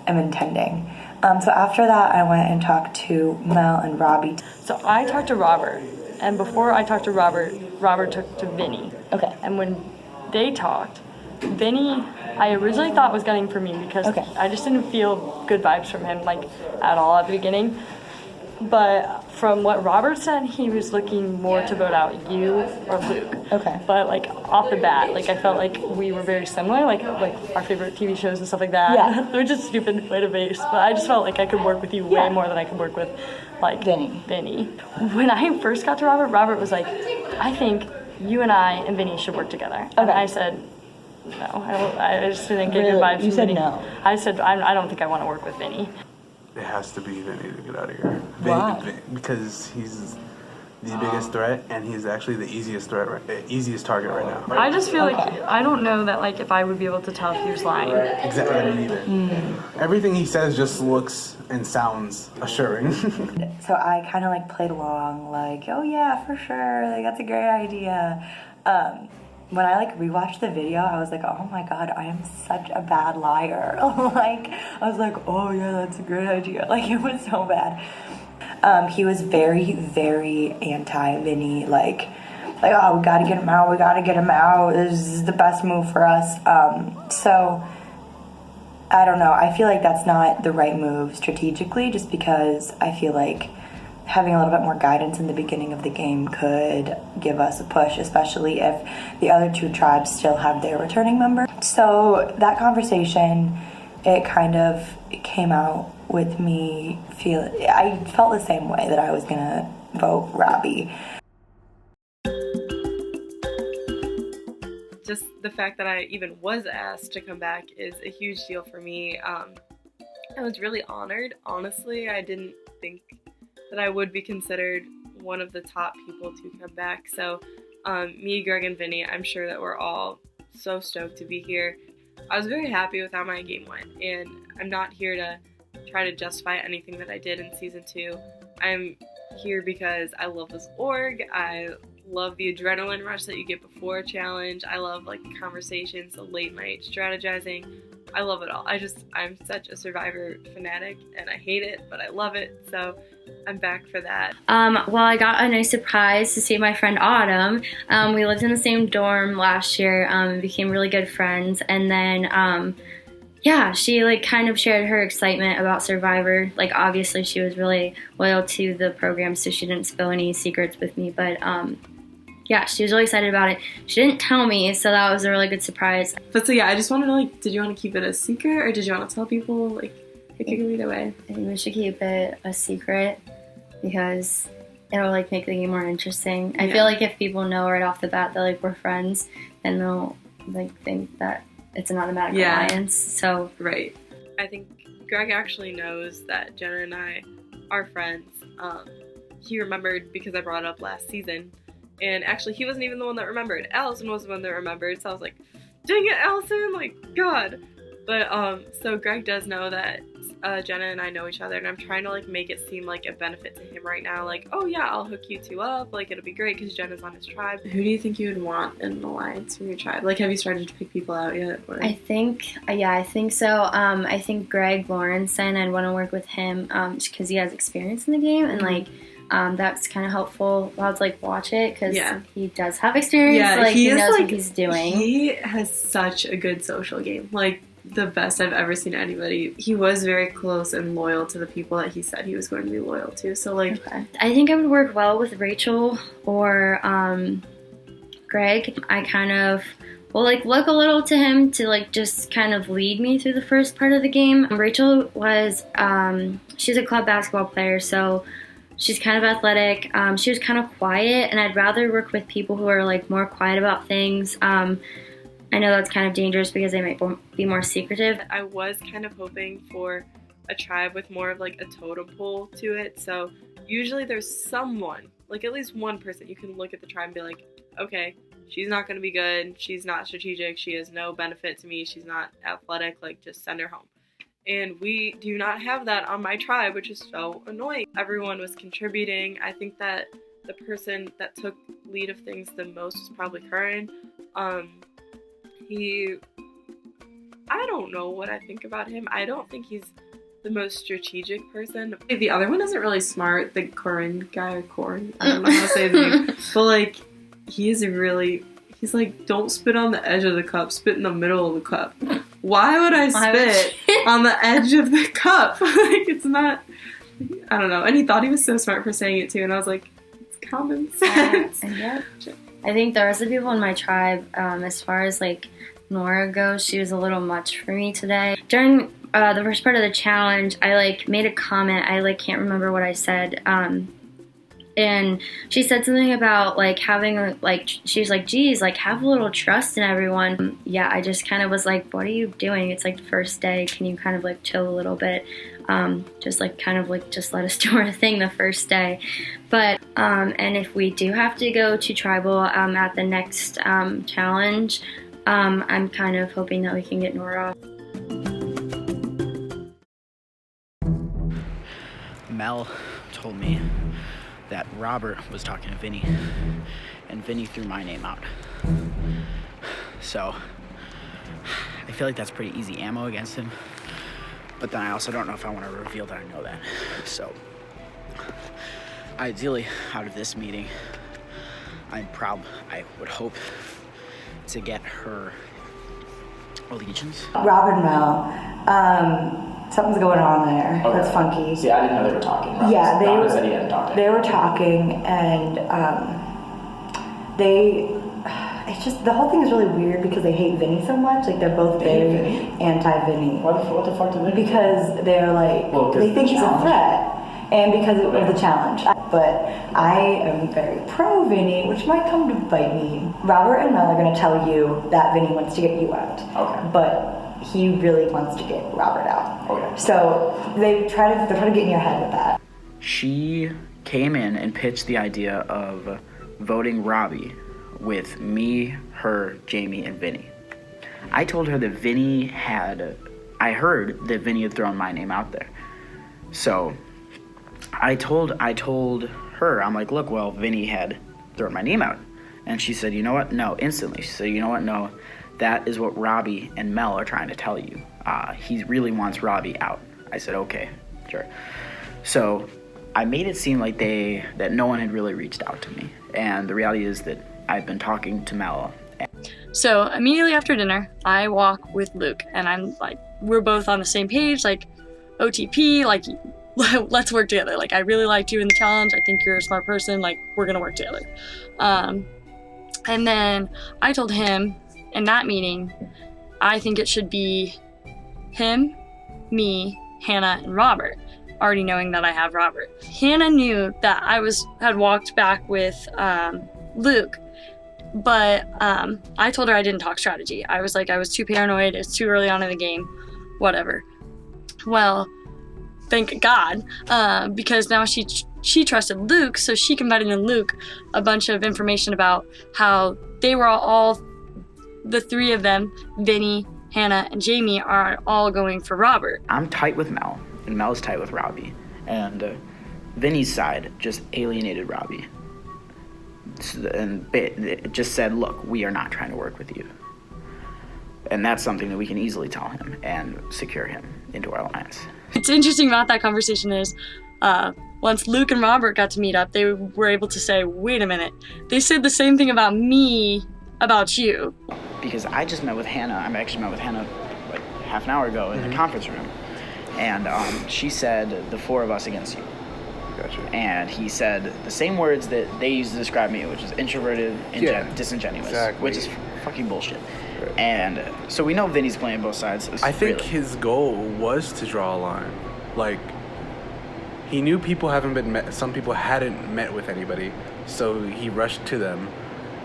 am intending. So after that, I went and talked to Mel and Robbie. So I talked to Robert, and before I talked to Robert, Robert talked to Vinny. Okay. And when they talked, Vinny, I originally thought was gunning for me because I just didn't feel good vibes from him, like, at all at the beginning. But from what Robert said, he was looking more to vote out you or Luke. Okay. But, like, off the bat, like, I felt like we were very similar, like our favorite TV shows and stuff like that. Yeah. Which is a stupid way to base, but I just felt like I could work with you way more than I could work with, like, Vinny. When I first got to Robert, Robert was like, I think you and I and Vinny should work together. And I said, no, I just didn't get good vibes from Vinny. No. I said, I don't think I want to work with Vinny. It has to be Vinny to get out of here. Why? Because he's the biggest threat, and he's actually the easiest target right now. I just feel like, I don't know that, like, if I would be able to tell if he was lying. Exactly, I mean, either. Everything he says just looks and sounds assuring. So I kind of like played along, like, oh yeah, for sure, like that's a great idea. When I like rewatched the video, I was like, oh my god, I am such a bad liar. Like, I was like, oh yeah, that's a great idea. Like, it was so bad. He was very, very anti-Vinny, like, oh, we gotta get him out, this is the best move for us. So, I don't know, I feel like that's not the right move strategically, just because I feel like having a little bit more guidance in the beginning of the game could give us a push, especially if the other 2 tribes still have their returning member. So that conversation, it kind of came out with me I felt the same way that I was gonna vote Robbie. Just the fact that I even was asked to come back is a huge deal for me. I was really honored. Honestly, I didn't think that I would be considered one of the top people to come back. So me, Greg, and Vinny, I'm sure that we're all so stoked to be here. I was very happy with how my game went, and I'm not here to try to justify anything that I did in season 2. I'm here because I love this org. I love the adrenaline rush that you get before a challenge. I love like the conversations, the late night strategizing. I love it all. I'm such a Survivor fanatic, and I hate it, but I love it, so I'm back for that. Well, I got a nice surprise to see my friend Autumn. We lived in the same dorm last year and became really good friends, and then yeah, she like kind of shared her excitement about Survivor. Like, obviously she was really loyal to the program, so she didn't spill any secrets with me, but yeah, she was really excited about it. She didn't tell me, so that was a really good surprise. But so yeah, I just wanted to like, did you want to keep it a secret, or did you want to tell people? Like, it could go either way. I think we should keep it a secret because it'll like make the game more interesting. I feel like if people know right off the bat that like we're friends, then they'll like think that it's an automatic alliance. So right. I think Greg actually knows that Jenna and I are friends. He remembered because I brought it up last season. And actually, he wasn't even the one that remembered. Allison was the one that remembered. So I was like, dang it, Allison, like, God. But, so Greg does know that Jenna and I know each other, and I'm trying to like make it seem like a benefit to him right now. Like, oh yeah, I'll hook you two up. Like, it'll be great because Jenna's on his tribe. Who do you think you would want in an alliance from your tribe? Like, have you started to pick people out yet? Or? I think so. I think Greg Lawrenson, I'd want to work with him because he has experience in the game, and like that's kind of helpful while to like watch it because he does have experience. Yeah, like he knows like, what he's doing. He has such a good social game. Like, the best I've ever seen anybody. He was very close and loyal to the people that he said he was going to be loyal to. So like, I think I would work well with Rachel or Greg. I kind of will like look a little to him to like just kind of lead me through the first part of the game. Rachel was she's a club basketball player, so she's kind of athletic. She was kind of quiet, and I'd rather work with people who are like more quiet about things. I know that's kind of dangerous because they might be more secretive. I was kind of hoping for a tribe with more of like a totem pole to it. So usually there's someone, like at least one person, you can look at the tribe and be like, okay, she's not going to be good. She's not strategic. She has no benefit to me. She's not athletic. Like, just send her home. And we do not have that on my tribe, which is so annoying. Everyone was contributing. I think that the person that took lead of things the most was probably Carron. I don't know what I think about him. I don't think he's the most strategic person. The other one isn't really smart, the Carron guy, Carron. I don't know how to say his name. But like, he's like, don't spit on the edge of the cup, spit in the middle of the cup. Why would I spit on the edge of the cup? Like, it's not, I don't know. And he thought he was so smart for saying it too, and I was like, it's common sense. Yeah. I think the rest of the people in my tribe, as far as like Nora goes, she was a little much for me today. During the first part of the challenge, I like made a comment. I like can't remember what I said. And she said something about like having like, she was like, geez, like have a little trust in everyone. Yeah, I just kind of was like, what are you doing? It's like the first day. Can you kind of like chill a little bit? Just like kind of like just let us do our thing the first day. But and if we do have to go to tribal at the next challenge, I'm kind of hoping that we can get Nora. Mel told me that Robert was talking to Vinny, and Vinny threw my name out. So I feel like that's pretty easy ammo against him, but then I also don't know if I want to reveal that I know that. So ideally, out of this meeting, I would hope to get her allegiance. Robert and Mel, something's going on there. Okay. That's funky. See, I didn't know they were talking. Right? Yeah, Donna said he hadn't talked. They were talking, and it's just, the whole thing is really weird because they hate Vinny so much. Like, they're both very anti-Vinny. What the fuck did they do? Because they're like, they think he's a threat. And because of the challenge. But I am very pro-Vinny, which might come to bite me. Robert and Mel are going to tell you that Vinny wants to get you out. Okay. But he really wants to get Robert out. Okay. So they're trying to get in your head with that. She came in and pitched the idea of voting Robbie with me, her, Jamie, and Vinny. I told her that I heard that Vinny had thrown my name out there. So I told her, I'm like, look, well, Vinny had thrown my name out. And she said, you know what? No, instantly. She said, you know what? No, that is what Robbie and Mel are trying to tell you. He really wants Robbie out. I said, okay, sure. So I made it seem like that no one had really reached out to me. And the reality is that I've been talking to Mel. So immediately after dinner, I walk with Luke, and I'm like, we're both on the same page, like OTP, like, let's work together. Like, I really liked you in the challenge. I think you're a smart person. Like, we're gonna work together. And then I told him in that meeting, I think it should be him, me, Hannah, and Robert, already knowing that I have Robert. Hannah knew that I had walked back with Luke, but I told her I didn't talk strategy. I was like, I was too paranoid. It's too early on in the game, whatever. Well, thank God, because now she trusted Luke, so she confided in Luke a bunch of information about how they were all the three of them, Vinny, Hannah, and Jamie are all going for Robert. I'm tight with Mel, and Mel's tight with Robbie. And Vinny's side just alienated Robbie. And it just said, look, we are not trying to work with you. And that's something that we can easily tell him and secure him into our alliance. What's interesting about that conversation is once Luke and Robert got to meet up, they were able to say, wait a minute, they said the same thing about me, about you. Because I just met with Hannah. I actually met with Hannah like half an hour ago in the conference room. And she said, the 4 of us against you. Gotcha. And he said the same words that they used to describe me, which is introverted and disingenuous, which is fucking bullshit. Right. And so we know Vinny's playing both sides. I think his goal was to draw a line. Like, he knew people haven't been met, some people hadn't met with anybody, so he rushed to them.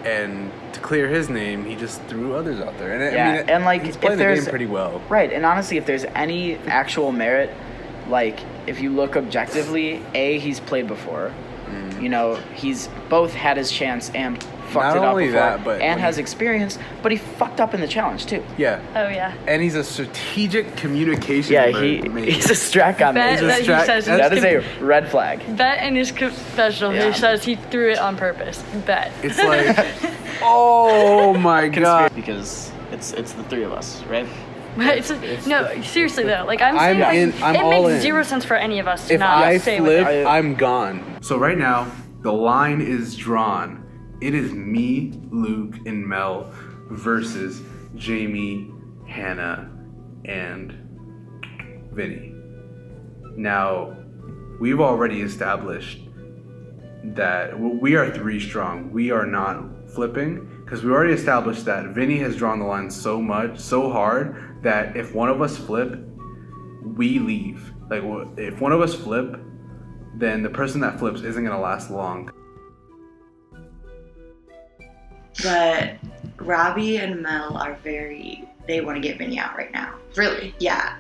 And to clear his name, he just threw others out there. And I mean, and like, he's playing the game pretty well. Right, and honestly, if there's any actual merit, like, if you look objectively, he's played before. You know, he's both had his chance and fucked it up before, and has experience, but he fucked up in the challenge too. Yeah. Oh yeah. And he's a strategic communication. He's a strat guy. That is a red flag. Bet in his confessional, he says he threw it on purpose. Bet. It's like, oh my god. Because it's the 3 of us, right? But no, seriously though, like I'm saying, it makes zero sense for any of us to not stay with it. If I flip, I'm gone. So right now, the line is drawn. It is me, Luke, and Mel versus Jamie, Hannah, and Vinny. Now, we've already established that we are 3 strong. We are not flipping, because we already established that Vinny has drawn the line so hard, that if one of us flip, we leave. Like, if one of us flip, then the person that flips isn't gonna last long. But Robbie and Mel are they want to get Vinny out right now. Really? Yeah,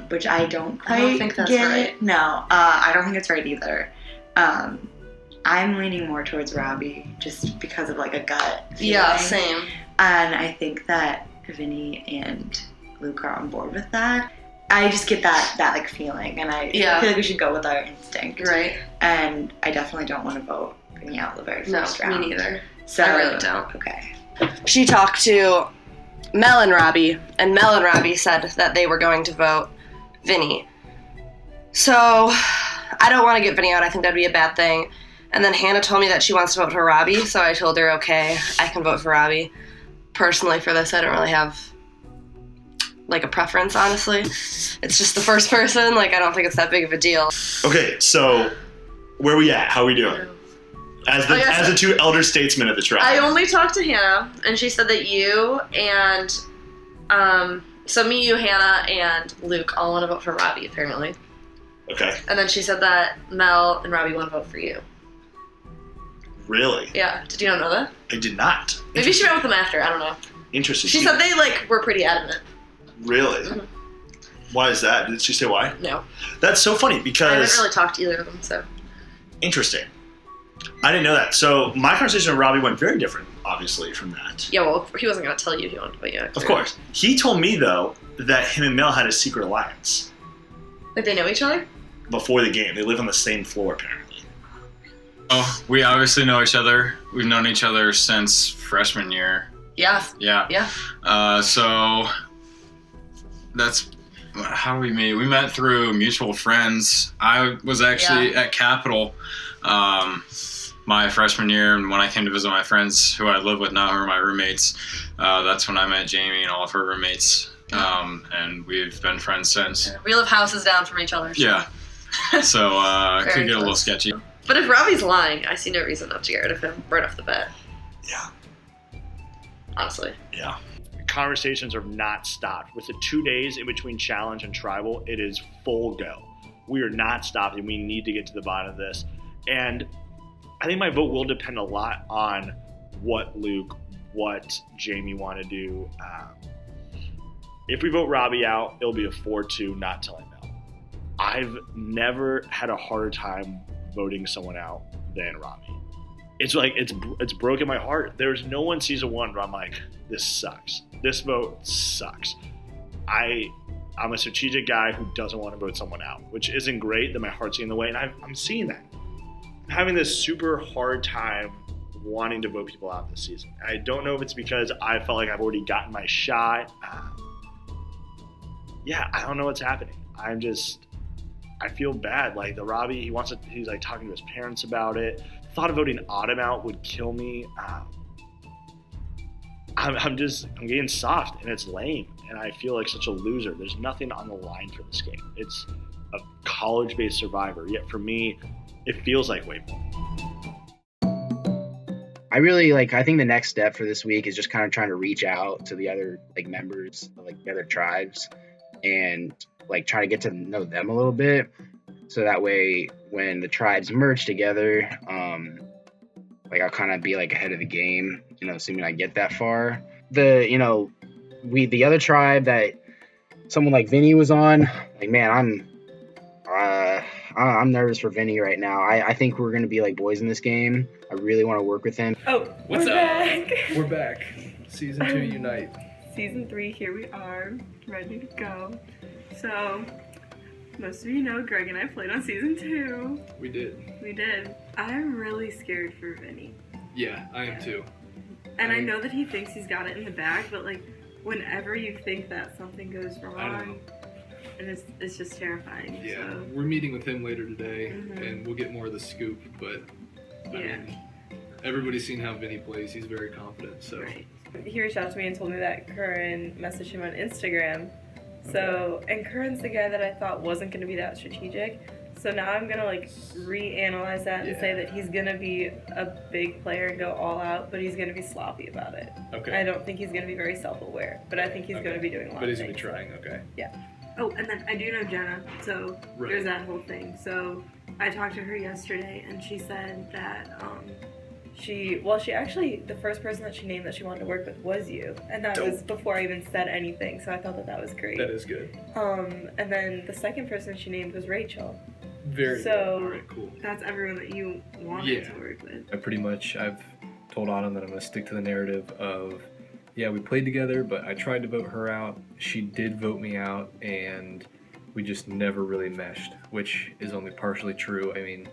which I don't quite I don't think that's get. right. No, I don't think it's right either. I'm leaning more towards Robbie just because of like a gut feeling. Yeah, same. And I think that Vinny and Luke are on board with that. I just get that like feeling, and I feel like we should go with our instinct. Right. And I definitely don't want to vote Vinny out the very first round. Me neither. So, I really don't. Okay. She talked to Mel and Robbie said that they were going to vote Vinny. So I don't want to get Vinny out. I think that'd be a bad thing. And then Hannah told me that she wants to vote for Robbie, so I told her, okay, I can vote for Robbie. Personally, for this, I don't really have like a preference, honestly. It's just the first person. Like, I don't think it's that big of a deal. Okay, so where are we at? How are we doing? As the 2 elder statesmen of the tribe. I only talked to Hannah, and she said that you and, so me, you, Hannah, and Luke all want to vote for Robbie, apparently. Okay. And then she said that Mel and Robbie want to vote for you. Really? Yeah. Did you not know that? I did not. Maybe she met with them after. I don't know. Interesting. She said they were pretty adamant. Really? Mm-hmm. Why is that? Did she say why? No. That's so funny because I haven't really talked to either of them, so. Interesting. I didn't know that. So my conversation with Robbie went very different, obviously, from that. Yeah, well, he wasn't going to tell you he wanted to vote you. Of course. He told me, though, that him and Mel had a secret alliance. Like, they know each other? Before the game. They live on the same floor, apparently. Oh, we obviously know each other. We've known each other since freshman year. Yeah. Yeah. Yeah. So that's how we met. We met through mutual friends. I was actually at Capitol my freshman year, and when I came to visit my friends who I live with now, who are my roommates, that's when I met Jamie and all of her roommates. And we've been friends since. We live houses down from each other. So. Yeah. So it could get a little sketcy. But if Robbie's lying, I see no reason not to get rid of him right off the bat. Yeah. Honestly. Yeah. Conversations are not stopped. With the 2 days in between challenge and tribal, it is full go. We are not stopping. We need to get to the bottom of this. And I think my vote will depend a lot on what Luke, what Jamie want to do. If we vote Robbie out, it'll be a 4-2, not telling Mel. I've never had a harder time voting someone out than Robbie. It's like, it's broken my heart. There's no one season 1 where I'm like, this sucks. This vote sucks. I'm a strategic guy who doesn't want to vote someone out, which isn't great, that my heart's getting in the way, and I'm seeing that. I'm having this super hard time wanting to vote people out this season. I don't know if it's because I felt like I've already gotten my shot. I don't know what's happening. I feel bad. Like the Robbie, he's like talking to his parents about it. The thought of voting Autumn out would kill me. I'm getting soft and it's lame and I feel like such a loser. There's nothing on the line for this game. It's a college-based Survivor, yet for me, it feels like way more. I think the next step for this week is just kind of trying to reach out to the other members of the other tribes and try to get to know them a little bit. So that way when the tribes merge together, I'll kind of be ahead of the game, assuming I get that far. The other tribe that someone like Vinny was on, I'm nervous for Vinny right now. I think we're going to be boys in this game. I really want to work with him. Oh, What's we're up? back. We're back. Season 2 Unite. Season 3, here we are, ready to go. So, most of you know Greg and I played on Season 2. We did. We did. I'm really scared for Vinny. Yeah, I am too. And I know that he thinks he's got it in the bag, but whenever you think that something goes wrong, and it's just terrifying. Yeah, So. we're meeting with him later today, Mhm. and we'll get more of the scoop, but I mean, everybody's seen how Vinny plays. He's very confident, so. Right. He reached out to me and told me that Carron messaged him on Instagram. So, and Carron's the guy that I thought wasn't going to be that strategic. So now I'm going to reanalyze that and say that he's going to be a big player and go all out, but he's going to be sloppy about it. Okay. I don't think he's going to be very self-aware, but I think he's going to be doing a lot But of he's going to things. be trying, okay. Yeah. Oh, and then I do know Jenna, so Right. there's that whole thing. So I talked to her yesterday, and she said that she actually, the first person that she named that she wanted to work with was you, and that was before I even said anything. So I thought that was great. That is good. And then the second person she named was Rachel. Very so good. All right, cool. That's everyone that you wanted to work with. I've told Autumn that I'm going to stick to the narrative of, yeah, we played together, but I tried to vote her out. She did vote me out, and we just never really meshed, which is only partially true. I mean,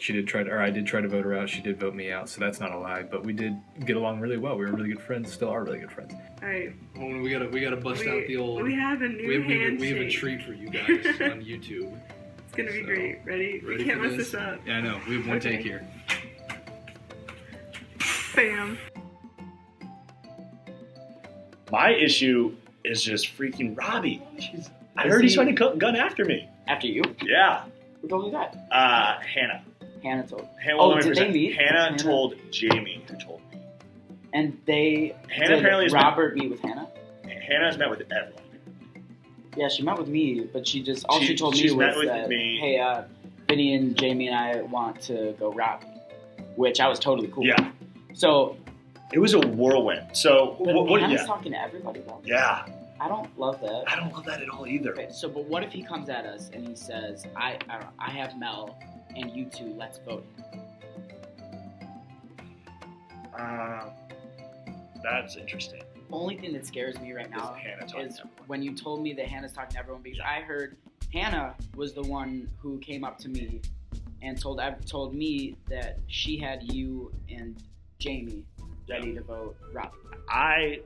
I did try to vote her out. She did vote me out, so that's not a lie. But we did get along really well. We were really good friends. Still are really good friends. All right. Well, we gotta bust out the old. We have a new handshake. We have a treat for you guys on YouTube. It's gonna be great. Ready? We can't for mess this up. Yeah, I know. We have one take here. Bam. My issue is just freaking Robbie. I heard he's trying to gun after me. After you? Yeah. Who told you that? Hannah. Hannah told. Did they meet? Hannah told Jamie who told me. And did apparently has Robert meet with Hannah? Hannah's met with everyone. Yeah, she met with me, but she told me she's met was with that, me. hey, Vinny and Jamie and I want to go Robbie, which I was totally cool with. Yeah. So it was a whirlwind. So Hannah's talking to everybody though. Yeah. I don't love that. I don't love that at all either. Okay, so but what if he comes at us and he says, I have Mel and you two, let's vote. That's interesting. The only thing that scares me right now is when you told me that Hannah's talking to everyone, because I heard Hannah was the one who came up to me and told me that she had you and Jamie ready to vote Robbie. I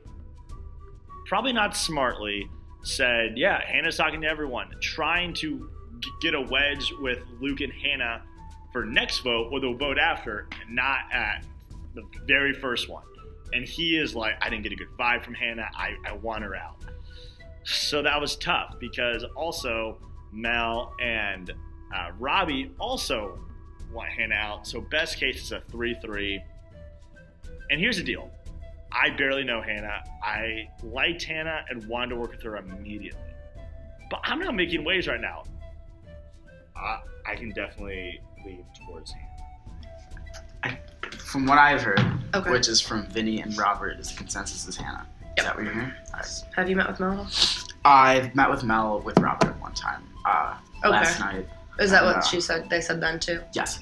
probably not smartly said, yeah, Hannah's talking to everyone, trying to get a wedge with Luke and Hannah for next vote or the vote after, and not at the very first one. And he is like, I didn't get a good vibe from Hannah. I want her out. So that was tough because also Mel and Robbie also want Hannah out. So best case is a 3-3. And here's the deal. I barely know Hannah. I liked Hannah and wanted to work with her immediately. But I'm not making waves right now. I can definitely lean towards Hannah. From what I've heard, which is from Vinny and Robert, is the consensus is Hannah. Is that what you're hearing? All right. Have you met with Mel? I've met with Mel with Robert at one time. Last night. Is that what she said? They said then too? Yes.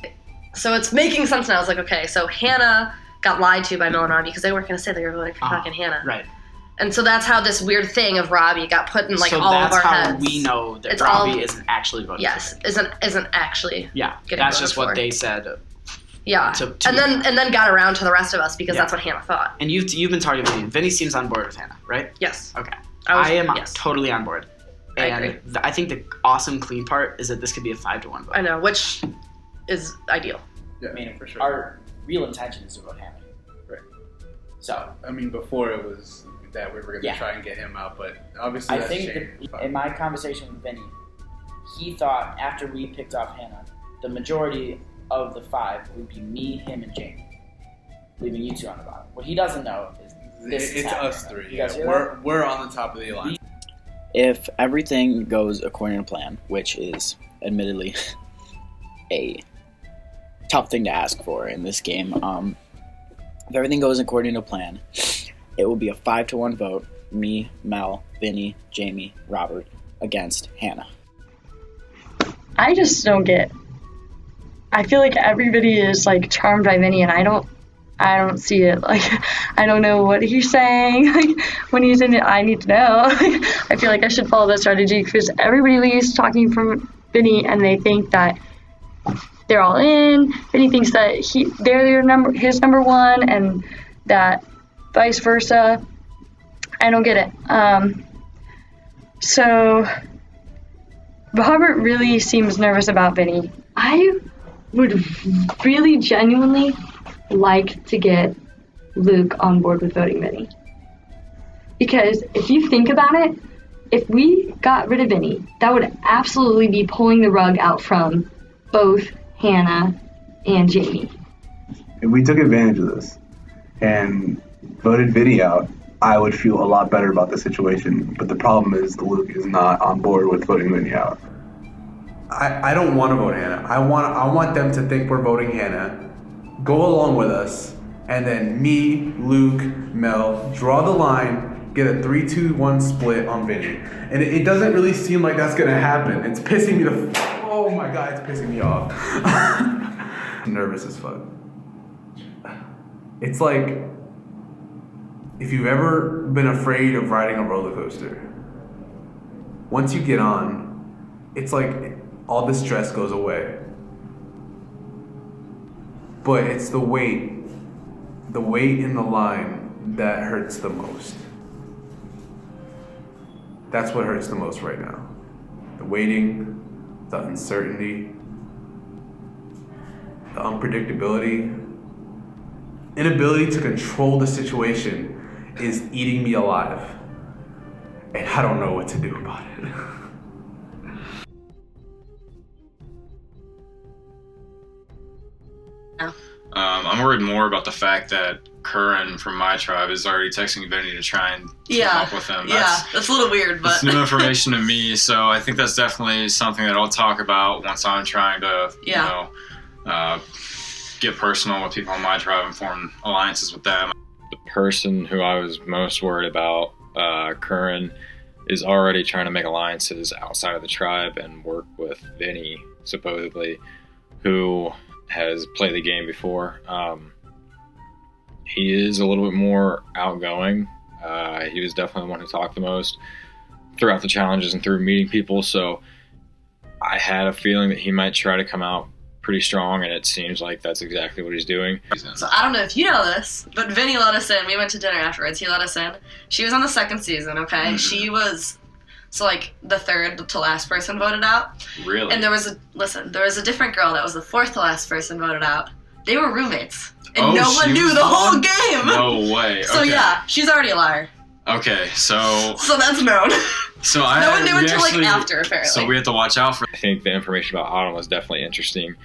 So it's making sense now. I was like, okay, so Hannah got lied to by Mel and Robbie because they weren't going to say they were like fucking Hannah. Right. And so that's how this weird thing of Robbie got put in like all of our heads. So that's how we know that Robbie isn't actually voting. Yes, isn't actually. Yeah, getting that's just voted what for. they said. Yeah, and then got around to the rest of us because that's what Hannah thought. And you've been talking to Vinny. Vinny seems on board with Hannah, right? Yes. Okay. I am yes. totally on board. I And agree. I think the awesome clean part is that this could be a 5-1 vote. I know, which is ideal. I mean, for sure. Our real intention is to vote Hannah. Right. So, I mean, before it was that we were going to Yeah. try and get him out, but obviously I that's think changed. in my conversation with Vinny, he thought after we picked off Hannah, the majority of the 5 would be me, him, and Jamie, leaving you 2 on the bottom. What he doesn't know is this is It's happening. us 3. You guys hear that? We're on the top of the line. If everything goes according to plan, which is admittedly a tough thing to ask for in this game, if everything goes according to plan, it will be a 5-1 vote. Me, Mel, Vinny, Jamie, Robert against Hannah. I just don't get. I feel like everybody is like charmed by Vinny, and I don't see it. Like, I don't know what he's saying. Like, when he's in it, I need to know. I feel like I should follow that strategy because everybody leaves talking from Vinny, and they think that they're all in. Vinny thinks that they're his number 1, and that vice versa. I don't get it. So Robert really seems nervous about Vinny. I would really genuinely like to get Luke on board with voting Vinny. Because if you think about it, if we got rid of Vinny, that would absolutely be pulling the rug out from both Hannah and Jamie. If we took advantage of this and voted Vinny out, I would feel a lot better about the situation. But the problem is Luke is not on board with voting Vinny out. I don't want to vote Hannah. I want them to think we're voting Hannah, go along with us, and then me, Luke, Mel, draw the line, get a 3-2-1 split on Vinny. And it doesn't really seem like that's going to happen. It's pissing me oh my God, it's pissing me off. I'm nervous as fuck. It's like if you've ever been afraid of riding a roller coaster, once you get on, it's like all the stress goes away. But it's the wait in the line that hurts the most. That's what hurts the most right now. The waiting, the uncertainty, the unpredictability, inability to control the situation is eating me alive. And I don't know what to do about it. I'm worried more about the fact that Carron from my tribe is already texting Vinny to try and team up with him. That's a little weird, but it's new information to me, so I think that's definitely something that I'll talk about once I'm trying to, get personal with people in my tribe and form alliances with them. The person who I was most worried about, Carron, is already trying to make alliances outside of the tribe and work with Vinny, supposedly, who has played the game before. He is a little bit more outgoing. He was definitely the one who talked the most throughout the challenges and through meeting people, so I had a feeling that he might try to come out pretty strong, and it seems like that's exactly what he's doing. So I don't know if you know this, but Vinny let us in. We went to dinner afterwards. He let us in. She was on the 2nd season, okay? Mm-hmm. She was, the 3rd to last person voted out. Really? And there was a different girl that was the 4th to last person voted out. They were roommates. And no one knew the whole game. No way. So okay. Yeah, she's already a liar. Okay, so that's known. So no one knew until after, apparently. So we have to watch out for. I think the information about Autumn was definitely interesting.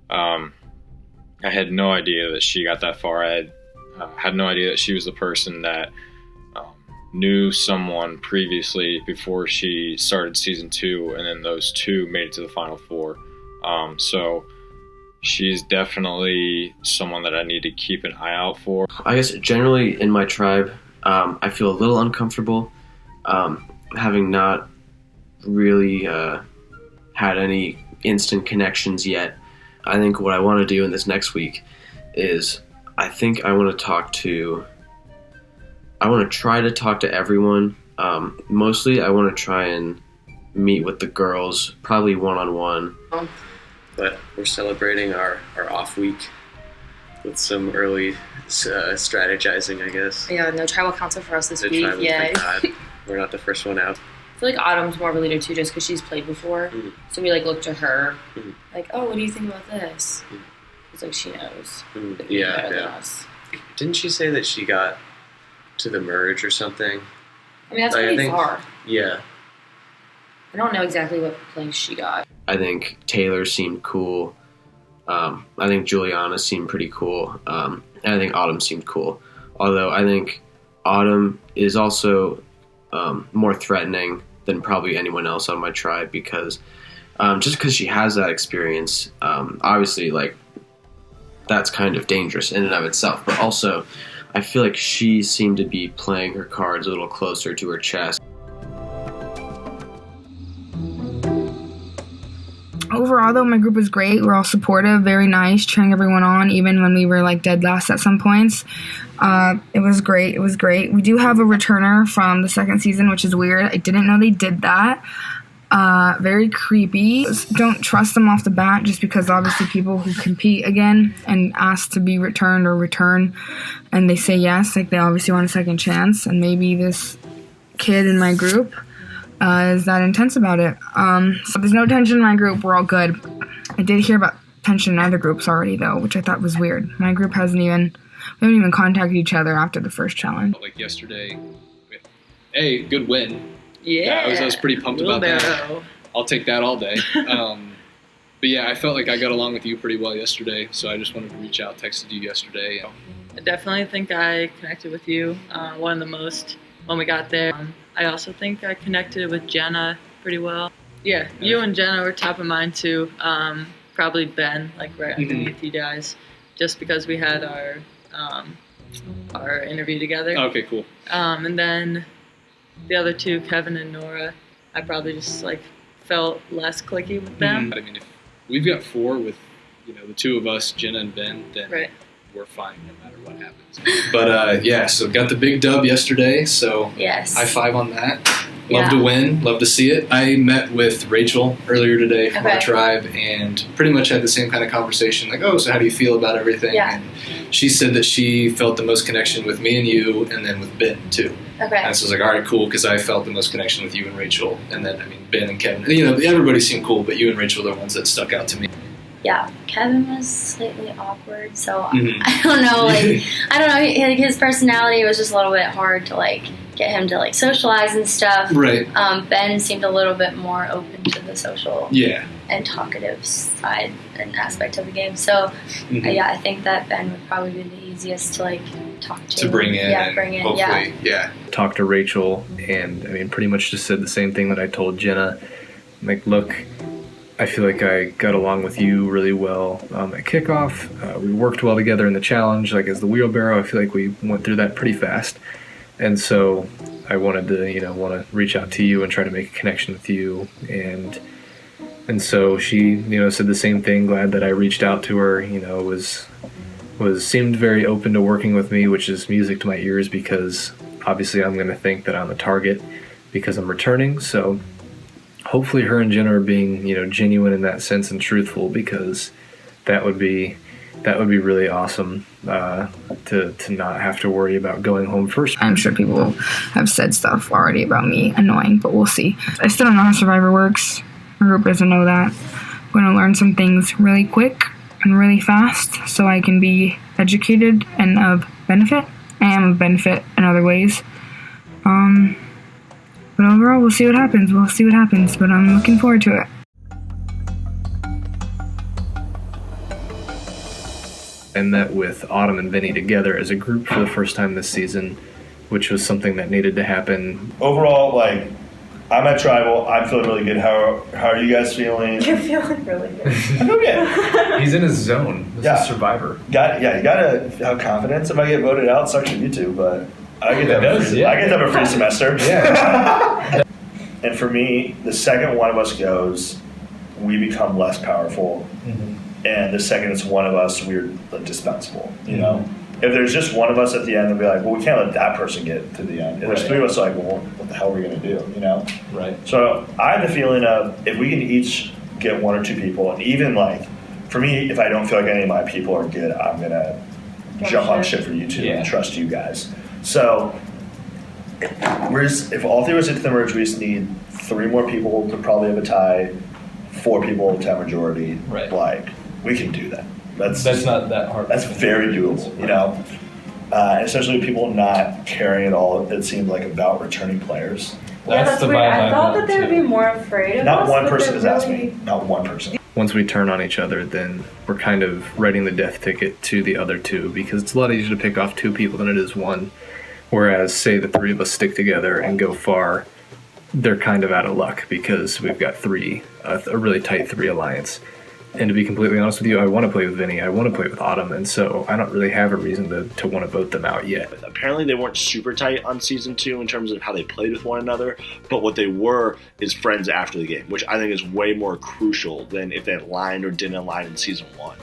I had no idea that she got that far. I had no idea that she was the person that knew someone previously before she started season 2, and then those 2 made it to the final 4. So she's definitely someone that I need to keep an eye out for. I guess generally in my tribe, I feel a little uncomfortable having not really had any instant connections yet. I think what I want to do in this next week is I think I want to talk to I want to try to talk to everyone. Mostly I want to try and meet with the girls, probably one-on-one. But we're celebrating our off week with some early strategizing, I guess. Yeah, no tribal council for us this The week. tribal, Yeah. thank God. We're not the first one out. I feel like Autumn's more of a leader too, just because she's played before. Mm-hmm. So we like look to her, like, oh, what do you think about this? It's like she knows. Yeah, better than yeah. us. Didn't she say that she got to the merge or something? I mean, that's Like, I pretty think- far. Yeah. I don't know exactly what place she got. I think Taylor seemed cool. I think Juliana seemed pretty cool. And I think Autumn seemed cool. Although I think Autumn is also more threatening than probably anyone else on my tribe because just because she has that experience, obviously, like, that's kind of dangerous in and of itself. But also, I feel like she seemed to be playing her cards a little closer to her chest. Overall, though, my group was great. We're all supportive, very nice, cheering everyone on, even when we were like dead last at some points. It was great. It was great. We do have a returner from the second season, which is weird. I didn't know they did that. Very creepy. Don't trust them off the bat just because obviously people who compete again and ask to be returned or return and they say yes, like they obviously want a second chance, and maybe this kid in my group is that intense about it. So there's no tension in my group. We're all good. I did hear about tension in other groups already though, which I thought was weird. My group we haven't even contacted each other after the first challenge. Like yesterday, hey, good win. Yeah, I was pretty pumped about that. I'll take that all day. But yeah, I felt like I got along with you pretty well yesterday, so I just wanted to reach out, texted you yesterday. I definitely think I connected with you one of the most when we got there. I also think I connected with Jenna pretty well. Yeah, you and Jenna were top of mind too. Probably Ben, like right underneath you guys, just because we had our interview together. Okay, cool. And then the other two, Kevin and Nora, I probably just like felt less clicky with them. I mean, if we've got 4 with, the two of us, Jenna and Ben, then we're fine no matter what happens. But yeah, so got the big dub yesterday, so yes. high five on that. Love to win, love to see it. I met with Rachel earlier today from our tribe and pretty much had the same kind of conversation, like, oh, so how do you feel about everything? Yeah. And she said that she felt the most connection with me and you, and then with Ben too. Okay. And so I was like, all right, cool, because I felt the most connection with you and Rachel, and then, I mean, Ben and Kevin. Everybody seemed cool, but you and Rachel are the ones that stuck out to me. Yeah, Kevin was slightly awkward, so I don't know, I don't know, his personality was just a little bit hard to, get him to, socialize and stuff. Right. Ben seemed a little bit more open to the social and talkative side and aspect of the game, so, yeah, I think that Ben would probably be the easiest to, talk to. To bring in. Yeah, bring in, hopefully, yeah. Talked to Rachel, and, pretty much just said the same thing that I told Jenna. Look, I feel like I got along with you really well at kickoff. We worked well together in the challenge, as the wheelbarrow. I feel like we went through that pretty fast. And so I wanted to, reach out to you and try to make a connection with you. And so she, said the same thing. Glad that I reached out to her, seemed very open to working with me, which is music to my ears because obviously I'm going to think that I'm a target because I'm returning. So hopefully her and Jenna are being, genuine in that sense and truthful, because that would be really awesome to not have to worry about going home first. I'm sure people have said stuff already about me annoying, but we'll see. I still don't know how Survivor works. My group doesn't know that. I'm going to learn some things really quick and really fast so I can be educated and of benefit. I am of benefit in other ways. But overall, we'll see what happens. But I'm looking forward to it. I met with Autumn and Vinny together as a group for the first time this season, which was something that needed to happen. Overall, I'm at Tribal. I'm feeling really good. How are you guys feeling? You're feeling really good. I'm feeling good. He's in his zone. This is Survivor. You gotta have confidence. If I get voted out, sucks for you two, but I get to have a free semester. Yeah. And for me, the second one of us goes, we become less powerful. And the second it's one of us, we're dispensable, if there's just one of us at the end, they'll be like, well, we can't let that person get to the end. And there's three of us like, well, what the hell are we going to do, you know? Right. So I have the feeling of if we can each get one or two people, and even like, for me, if I don't feel like any of my people are good, I'm going to jump on shit for you two and trust you guys. So if all three of us hit the merge, we just need 3 more people to probably have a tie, 4 people to have majority. Right. Like, we can do that. That's not that hard. That's very doable, you know? Especially with people not caring at all, it seems like, about returning players. That's weird. I thought that they would be more afraid of Not us. one but person they're has asked really- me. Not one person. Once we turn on each other, then we're kind of writing the death ticket to the other 2 because it's a lot easier to pick off 2 people than it is 1. Whereas, say the 3 of us stick together and go far, they're kind of out of luck because we've got 3, a really tight 3 alliance. And to be completely honest with you, I want to play with Vinny, I want to play with Autumn, and so I don't really have a reason to want to vote them out yet. Apparently they weren't super tight on season 2 in terms of how they played with one another, but what they were is friends after the game, which I think is way more crucial than if they had aligned or didn't align in season 1.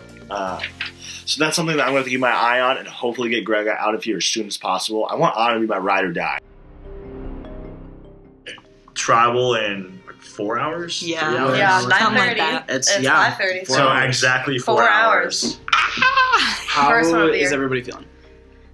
So that's something that I'm going to keep my eye on and hopefully get Greg out of here as soon as possible. I want Autumn to be my ride or die. Travel in 4 hours? Yeah. 3 hours? Yeah, Something like 9:30. that. It's 5:30. So exactly 4 hours. How First one of the is year. everybody feeling?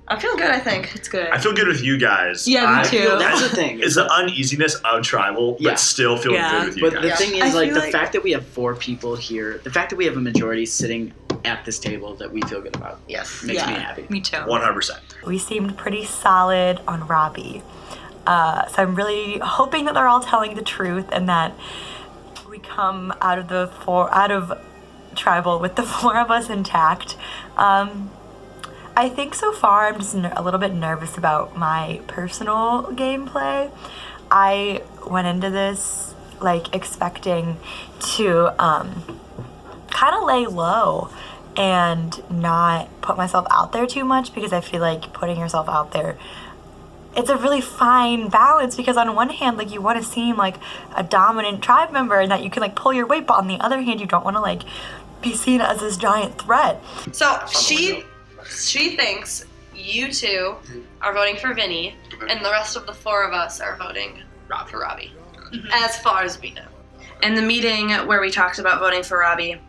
I'm feeling good, I think. It's good. I feel good with you guys. Yeah, me I too. feel- That's the thing. It's the uneasiness of travel, but still feeling good with you but guys. the thing is, I like, feel the fact that we have 4 people here, the fact that we have a majority sitting at this table that we feel good about, makes me happy. Me too. 100%. We seemed pretty solid on Robbie. So I'm really hoping that they're all telling the truth and that we come out of tribal with the 4 of us intact. I think so far I'm just a little bit nervous about my personal gameplay. I went into this like expecting to kind of lay low and not put myself out there too much because I feel like putting yourself out there, it's a really fine balance because on one hand, like you want to seem like a dominant tribe member and that you can like pull your weight, but on the other hand, you don't want to like be seen as this giant threat. So she thinks you 2 are voting for Vinny, and the rest of the 4 of us are voting for Robbie, as far as we know. In the meeting where we talked about voting for Robbie,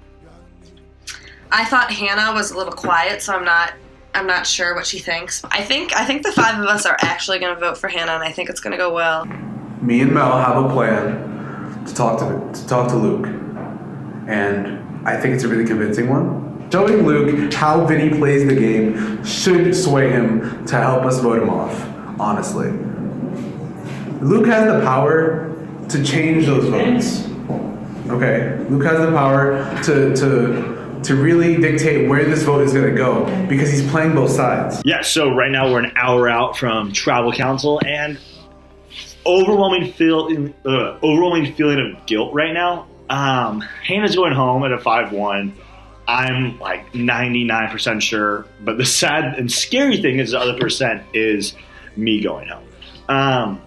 I thought Hannah was a little quiet, so I'm not sure what she thinks. I think the 5 of us are actually going to vote for Hannah, and I think it's going to go well. Me and Mel have a plan to talk to Luke, and I think it's a really convincing one. Showing Luke how Vinny plays the game should sway him to help us vote him off, honestly. Luke has the power to change those votes. Okay? Luke has the power to really dictate where this vote is going to go because he's playing both sides. Yeah, so right now we're an hour out from Tribal Council, and overwhelming feeling of guilt right now. Hannah's going home at a 5-1. I'm like 99% sure, but the sad and scary thing is the other percent is me going home.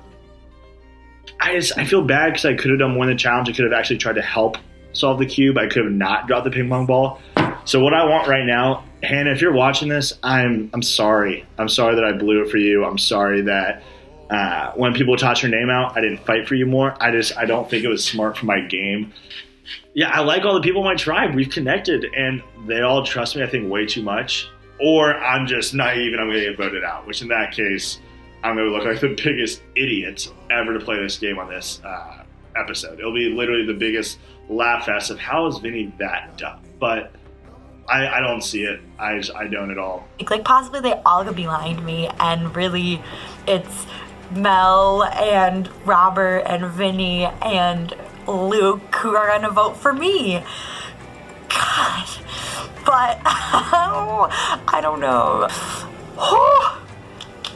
I feel bad because I could have done more in the challenge. I could have actually tried to help solve the cube. I could have not dropped the ping pong ball. So what I want right now, Hannah, if you're watching this, I'm sorry. I'm sorry that I blew it for you. I'm sorry that when people toss your name out, I didn't fight for you more. I don't think it was smart for my game. Yeah, I like all the people in my tribe. We've connected, and they all trust me, I think, way too much. Or I'm just naive and I'm going to get voted out, which in that case, I'm going to look like the biggest idiot ever to play this game on this episode. It'll be literally the biggest laugh fest of how is Vinny that dumb? But I don't see it. I don't at all. Like possibly they all could be lying to me and really it's Mel and Robert and Vinny and Luke who are gonna vote for me. God. But I don't know.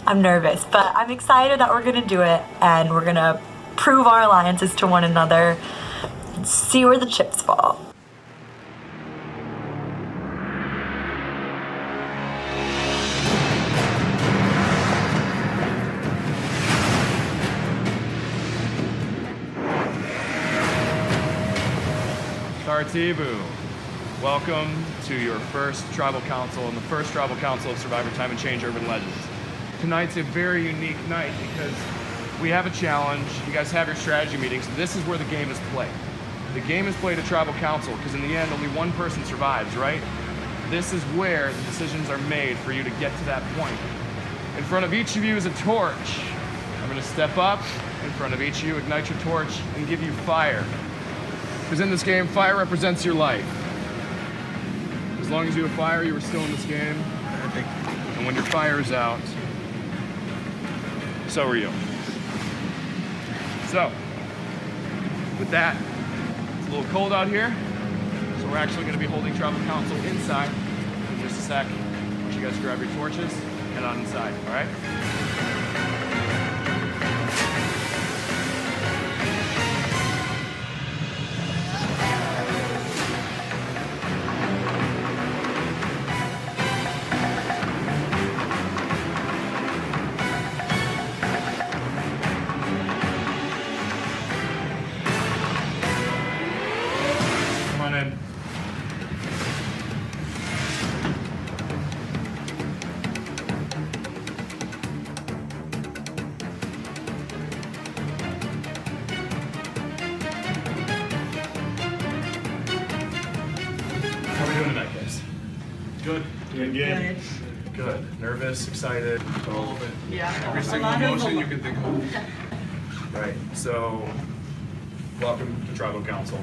I'm nervous, but I'm excited that we're gonna do it and we're gonna prove our alliances to one another and see where the chips fall. Tartibu, Welcome to your first Tribal Council and the first Tribal Council of Survivor Time and Change Urban Legends. Tonight's a very unique night because we have a challenge. You guys have your strategy meetings. This is where the game is played. The game is played at Tribal Council because in the end, only one person survives, right? This is where the decisions are made for you to get to that point. In front of each of you is a torch. I'm gonna step up in front of each of you, ignite your torch, and give you fire. Because in this game, fire represents your life. As long as you have fire, you are still in this game. And when your fire is out, so are you. So, with that, it's a little cold out here, so we're actually going to be holding Tribal Council inside in just a sec. I want you guys to grab your torches, head on inside, all right? Good. Nervous, excited? A little bit. Yeah. Every single emotion you can think of. Right. So, welcome to Tribal Council.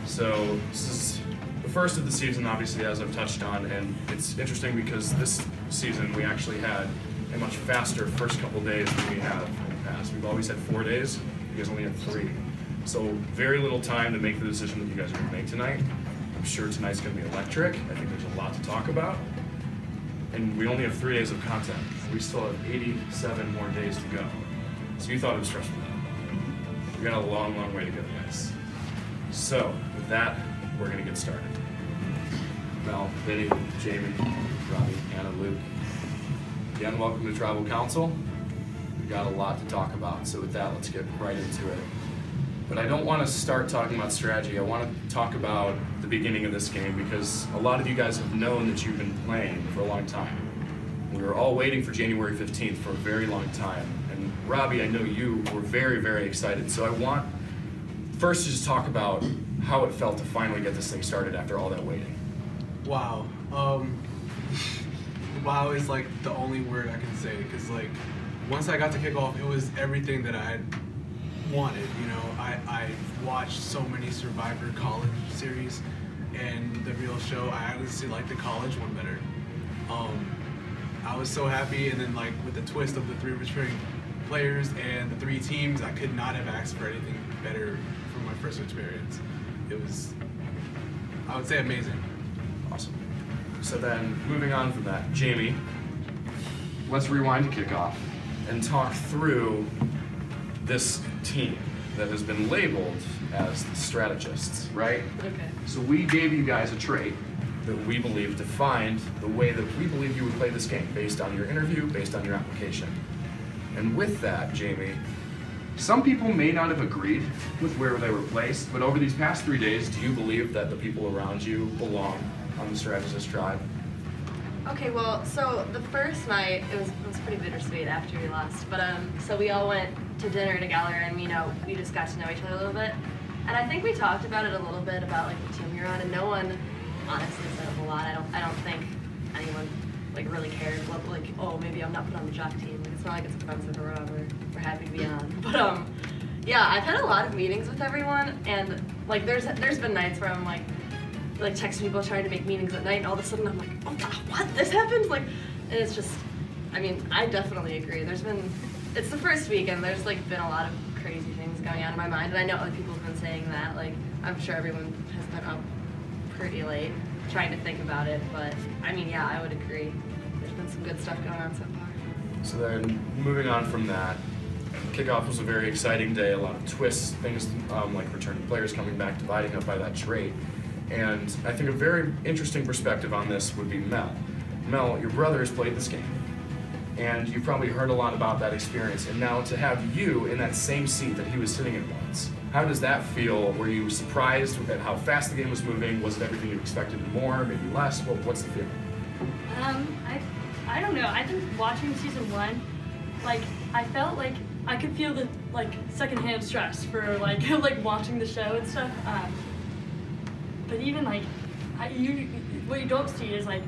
So, this is the first of the season, obviously, as I've touched on, and it's interesting because this season we actually had a much faster first couple days than we have in the past. We've always had 4 days. You guys only had 3. So, very little time to make the decision that you guys are going to make tonight. I'm sure tonight's going to be electric. I think there's a lot to talk about. And we only have 3 days of content. We still have 87 more days to go. So you thought it was stressful. We got a long, long way to go, guys. So, with that, we're gonna get started. Mel, Vinny, Jamie, Robbie, Anna, Luke. Again, welcome to Tribal Council. We've got a lot to talk about, so with that, let's get right into it. But I don't want to start talking about strategy. I want to talk about the beginning of this game because a lot of you guys have known that you've been playing for a long time. We were all waiting for January 15th for a very long time. And Robbie, I know you were very, very excited. So I want first to just talk about how it felt to finally get this thing started after all that waiting. Wow. Wow is like the only word I can say because like once I got to kickoff, it was everything that I had wanted. You know, I watched so many Survivor college series and the real show. I honestly like the college one better. I was so happy, and then like with the twist of the 3 returning players and the 3 teams, I could not have asked for anything better from my first experience. It was, I would say, amazing. Awesome. So then, moving on from that, Jamie, let's rewind to kickoff and talk through this team that has been labeled as the strategists, right? Okay. So we gave you guys a trait that we believe defined the way that we believe you would play this game based on your interview, based on your application. And with that, Jamie, some people may not have agreed with where they were placed, but over these past 3 days, do you believe that the people around you belong on the strategist tribe? Okay, well, so the first night, it was pretty bittersweet after we lost, but so we all went to dinner together and, you know, we just got to know each other a little bit. And I think we talked about it a little bit about, like, the team we were on, and no one honestly said a whole lot. I don't think anyone, like, really cared what, like, oh, maybe I'm not put on the jock team. Like, it's not like it's offensive or whatever. We're happy to be on. But, yeah, I've had a lot of meetings with everyone, and, like, there's been nights where I'm, like texting people trying to make meetings at night, and all of a sudden I'm like, oh God, what? This happened? Like, and it's just, I mean, I definitely agree. It's the first week, and there's like been a lot of crazy things going on in my mind, and I know other people have been saying that. Like, I'm sure everyone has been up pretty late trying to think about it, but I mean, yeah, I would agree. There's been some good stuff going on so far. So then, moving on from that, kickoff was a very exciting day, a lot of twists, things like returning players coming back, dividing up by that trait. And I think a very interesting perspective on this would be Mel. Mel, your brother has played this game, and you've probably heard a lot about that experience. And now to have you in that same seat that he was sitting in once, How does that feel? Were you surprised at how fast the game was moving? Was it everything you expected and more, maybe less? What's the feeling? I don't know. I think watching season 1, like I felt like I could feel the like secondhand stress for like like watching the show and stuff. But even like what you don't see is like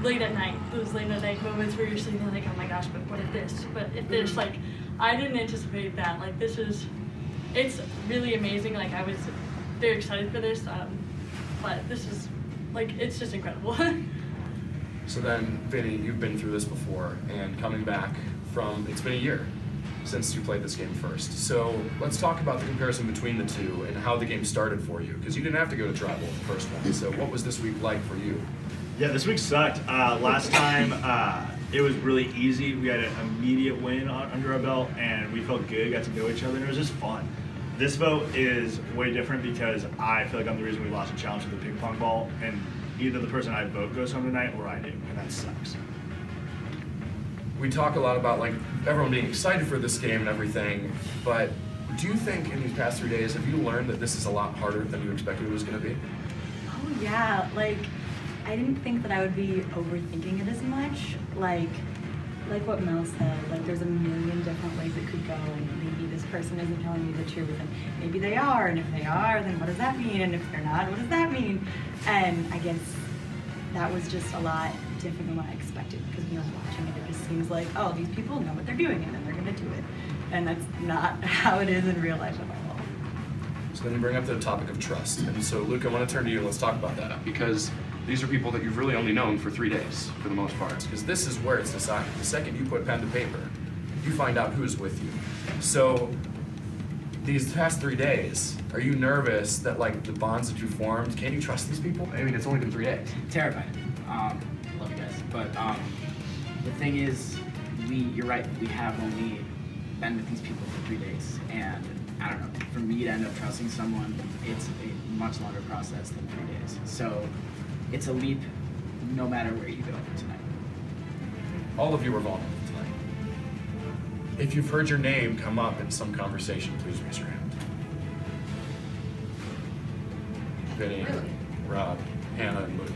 late at night, those late at night moments where you're sitting there like, oh my gosh, but what if this? But if this? Like I didn't anticipate that. Like it's really amazing. Like I was very excited for this. But this is like it's just incredible. So then, Vinny, you've been through this before, and coming back from, it's been a year since you played this game first. So let's talk about the comparison between the two and how the game started for you, because you didn't have to go to Tribal the first one. So what was this week like for you? Yeah, this week sucked. Last time, it was really easy. We had an immediate win under our belt, and we felt good, got to know each other, and it was just fun. This vote is way different because I feel like I'm the reason we lost a challenge with the ping pong ball, and either the person I vote goes home tonight or I do, and that sucks. We talk a lot about like everyone being excited for this game and everything, but do you think in these past 3 days, have you learned that this is a lot harder than you expected it was going to be? Oh yeah, like I didn't think that I would be overthinking it as much. Like what Mel said, like there's a million different ways it could go, and maybe this person isn't telling me the truth, and maybe they are, and if they are, then what does that mean? And if they're not, what does that mean? And I guess that was just a lot different than what I expected, because when I was watching it, it just seems like, oh, these people know what they're doing, and then they're gonna do it. And that's not how it is in real life at all. So then you bring up the topic of trust. And so Luke, I want to turn to you and let's talk about that, because these are people that you've really only known for 3 days, for the most part. Because this is where it's decided. The second you put pen to paper, you find out who's with you. So these past 3 days, are you nervous that like the bonds that you formed, can you trust these people? I mean, it's only been 3 days. Terrified. Love you guys. But the thing is, you're right, we have only been with these people for 3 days. And I don't know, for me to end up trusting someone, it's a much longer process than 3 days. So it's a leap no matter where you go tonight. All of you are vulnerable tonight. If you've heard your name come up in some conversation, please raise your hand. Vinny, Rob, Hannah, and Luke.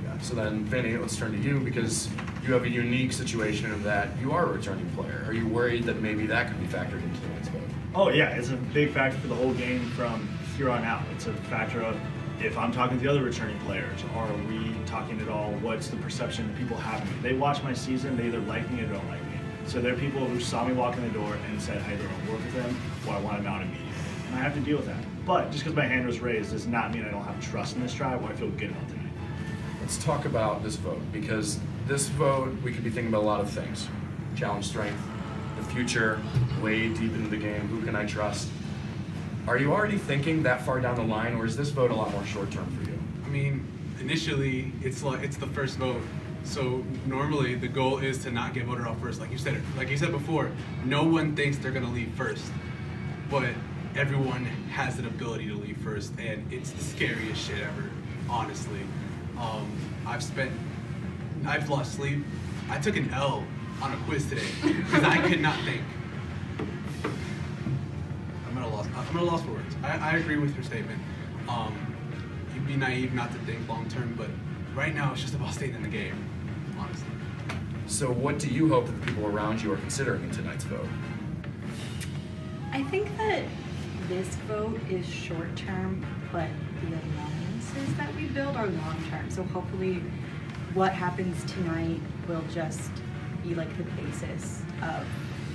Yeah. So then, Vinny, let's turn to you, because you have a unique situation of that you are a returning player. Are you worried that maybe that could be factored into tonight's vote? Oh yeah, it's a big factor for the whole game from here on out. It's a factor of if I'm talking to the other returning players, are we talking at all? What's the perception that people have of me? They watch my season, they either like me or don't like me. So there are people who saw me walk in the door and said, I either want to work with them or I want him out immediately. And I have to deal with that. But just because my hand was raised does not mean I don't have trust in this tribe or I feel good about tonight. Let's talk about this vote, because this vote, we could be thinking about a lot of things. Challenge strength, the future, way deep into the game, who can I trust? Are you already thinking that far down the line, or is this vote a lot more short-term for you? I mean, initially, it's the first vote. So normally the goal is to not get voted off first. Like you said before, no one thinks they're gonna leave first, but everyone has an ability to leave first, and it's the scariest shit ever, honestly. I've lost sleep. I took an L on a quiz today because I could not think. I'm at a loss for words. I agree with your statement. You'd be naive not to think long term, but right now it's just about staying in the game, honestly. So what do you hope that the people around you are considering in tonight's vote? I think that this vote is short term, but the alliances that we build are long term. So hopefully what happens tonight will just be like the basis of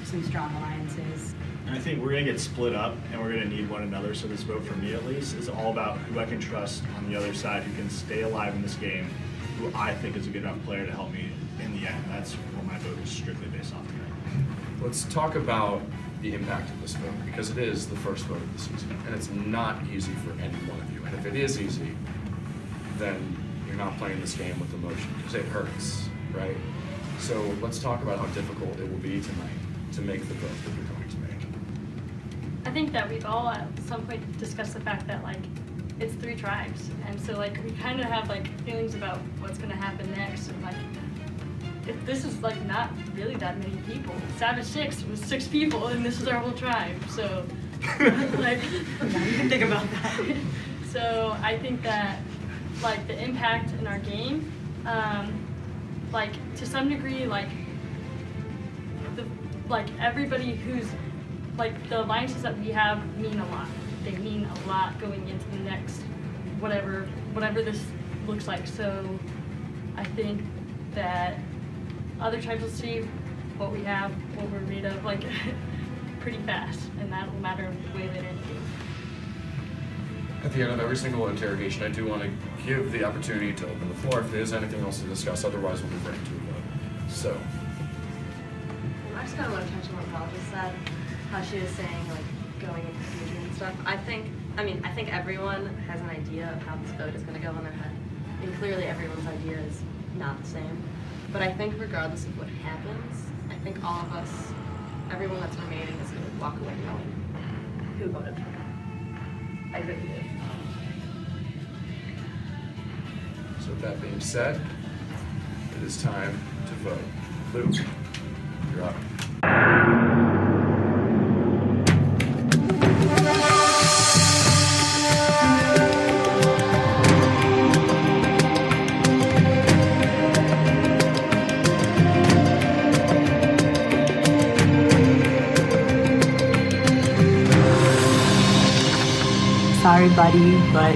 some strong alliances. And I think we're going to get split up and we're going to need one another. So this vote, for me at least, is all about who I can trust on the other side, who can stay alive in this game, who I think is a good enough player to help me in the end. That's what my vote is strictly based off tonight. Let's talk about the impact of this vote, because it is the first vote of the season, and it's not easy for any one of you. And if it is easy, then you're not playing this game with emotion, because it hurts, right? So let's talk about how difficult it will be tonight to make the vote that you're going to make. I think that we've all at some point discussed the fact that like it's 3 tribes, and so like we kind of have like feelings about what's going to happen next, and like this is like not really that many people. Savage 6 was 6 people, and this is our whole tribe. So Like, now you can think about that. So I think that, like, the impact in our game, like, to some degree, like everybody who's, like, the alliances that we have mean a lot. They mean a lot going into the next, whatever this looks like. So I think that other tribes will see what we have, what we're made of, like, pretty fast, and that will matter the way they interview. At the end of every single interrogation, I do want to give the opportunity to open the floor if there's anything else to discuss. Otherwise, we'll move right into a vote. So. I just kind of want to touch on what Val just said, how she was saying, like, going into fusion and stuff. I think everyone has an idea of how this vote is going to go in their head. And clearly everyone's idea is not the same. But I think regardless of what happens, I think all of us, everyone that's remaining is going to walk away knowing who voted for them. I really do. So with that being said, it is time to vote. Luke, you're up. Sorry, buddy, but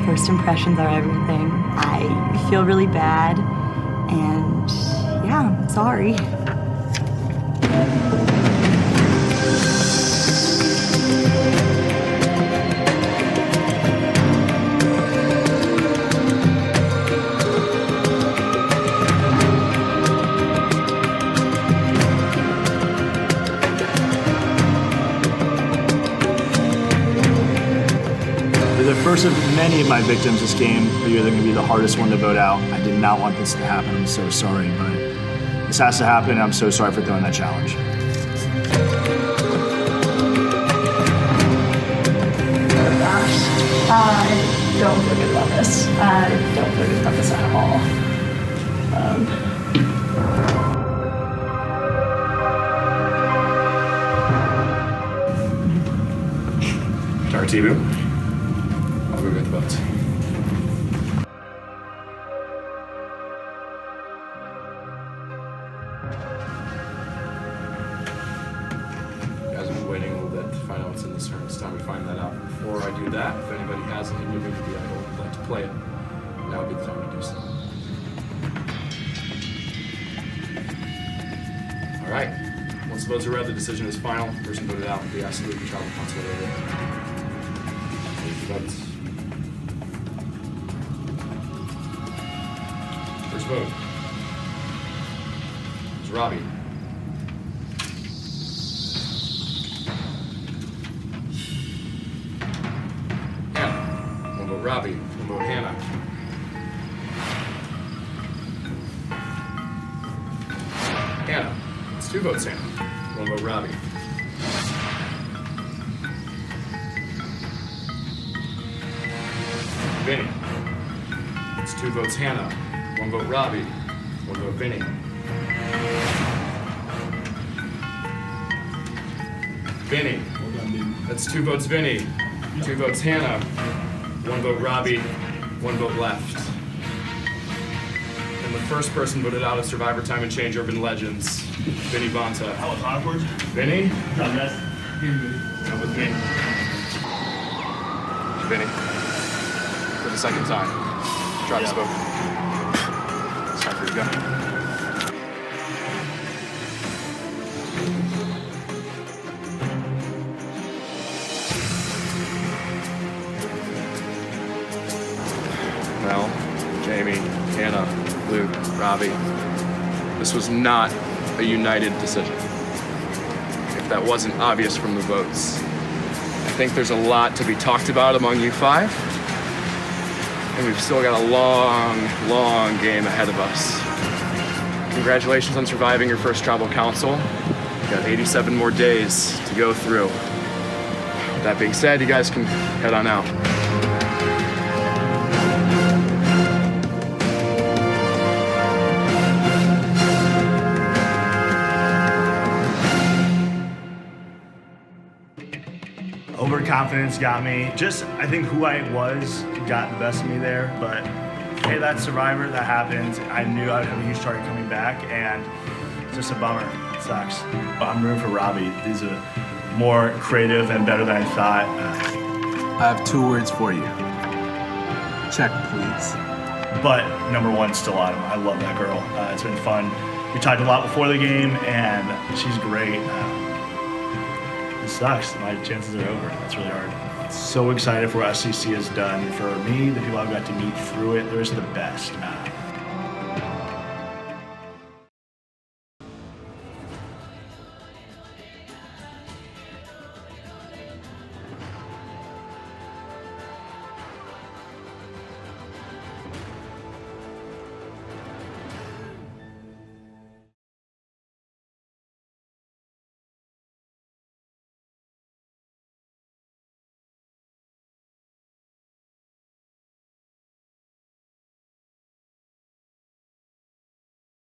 first impressions are everything. I feel really bad, and yeah, I'm sorry. First of many of my victims this game, but you're going to be the hardest one to vote out. I did not want this to happen. I'm so sorry, but this has to happen, and I'm so sorry for throwing that challenge. Oh gosh, I don't feel good about this. I don't feel good about this at all. Tartibu. I'll go get the votes. You guys have been waiting a little bit to find out what's in this turn. It's time we find that out. Before I do that, if anybody has an immunity idol and would like to play it, now would be the time to do so. All right. Once the votes are read, the decision is final. The person voted out will be asked to leave the tribal council later. Votes. First vote is Robbie. Hannah. One vote Robbie. One vote Hannah. Hannah. It's 2 votes Hannah. One vote Robbie. Vinny. It's 2 votes Hannah. 1 vote Robbie. 1 vote Vinny. Vinny. That's 2 votes Vinny. 2 votes Hannah. 1 vote Robbie. 1 vote left. And the first person voted out of Survivor Time and Change Urban Legends, Vinny Bonta. That was awkward. Vinny? That was me. Vinny. For the second time. Try to spoke. It's time for you to go. Mel, Jamie, Hannah, Luke, Robbie. This was not a united decision. If that wasn't obvious from the votes. I think there's a lot to be talked about among you 5. And we've still got a long, long game ahead of us. Congratulations on surviving your first tribal council. You've got 87 more days to go through. With that being said, you guys can head on out. confidence got me. I think who I was got the best of me there. But hey, that's Survivor. That happened. I knew I would have a huge target coming back, and it's just a bummer. It sucks. I'm rooting for Robbie. He's more creative and better than I thought. I have 2 words for you. Check, please. But number 1, still Autumn. I love that girl. It's been fun. We talked a lot before the game, and she's great. It sucks. My chances are over. That's really hard. So excited for what SCC has done for me, the people I've got to meet through it. They're just the best.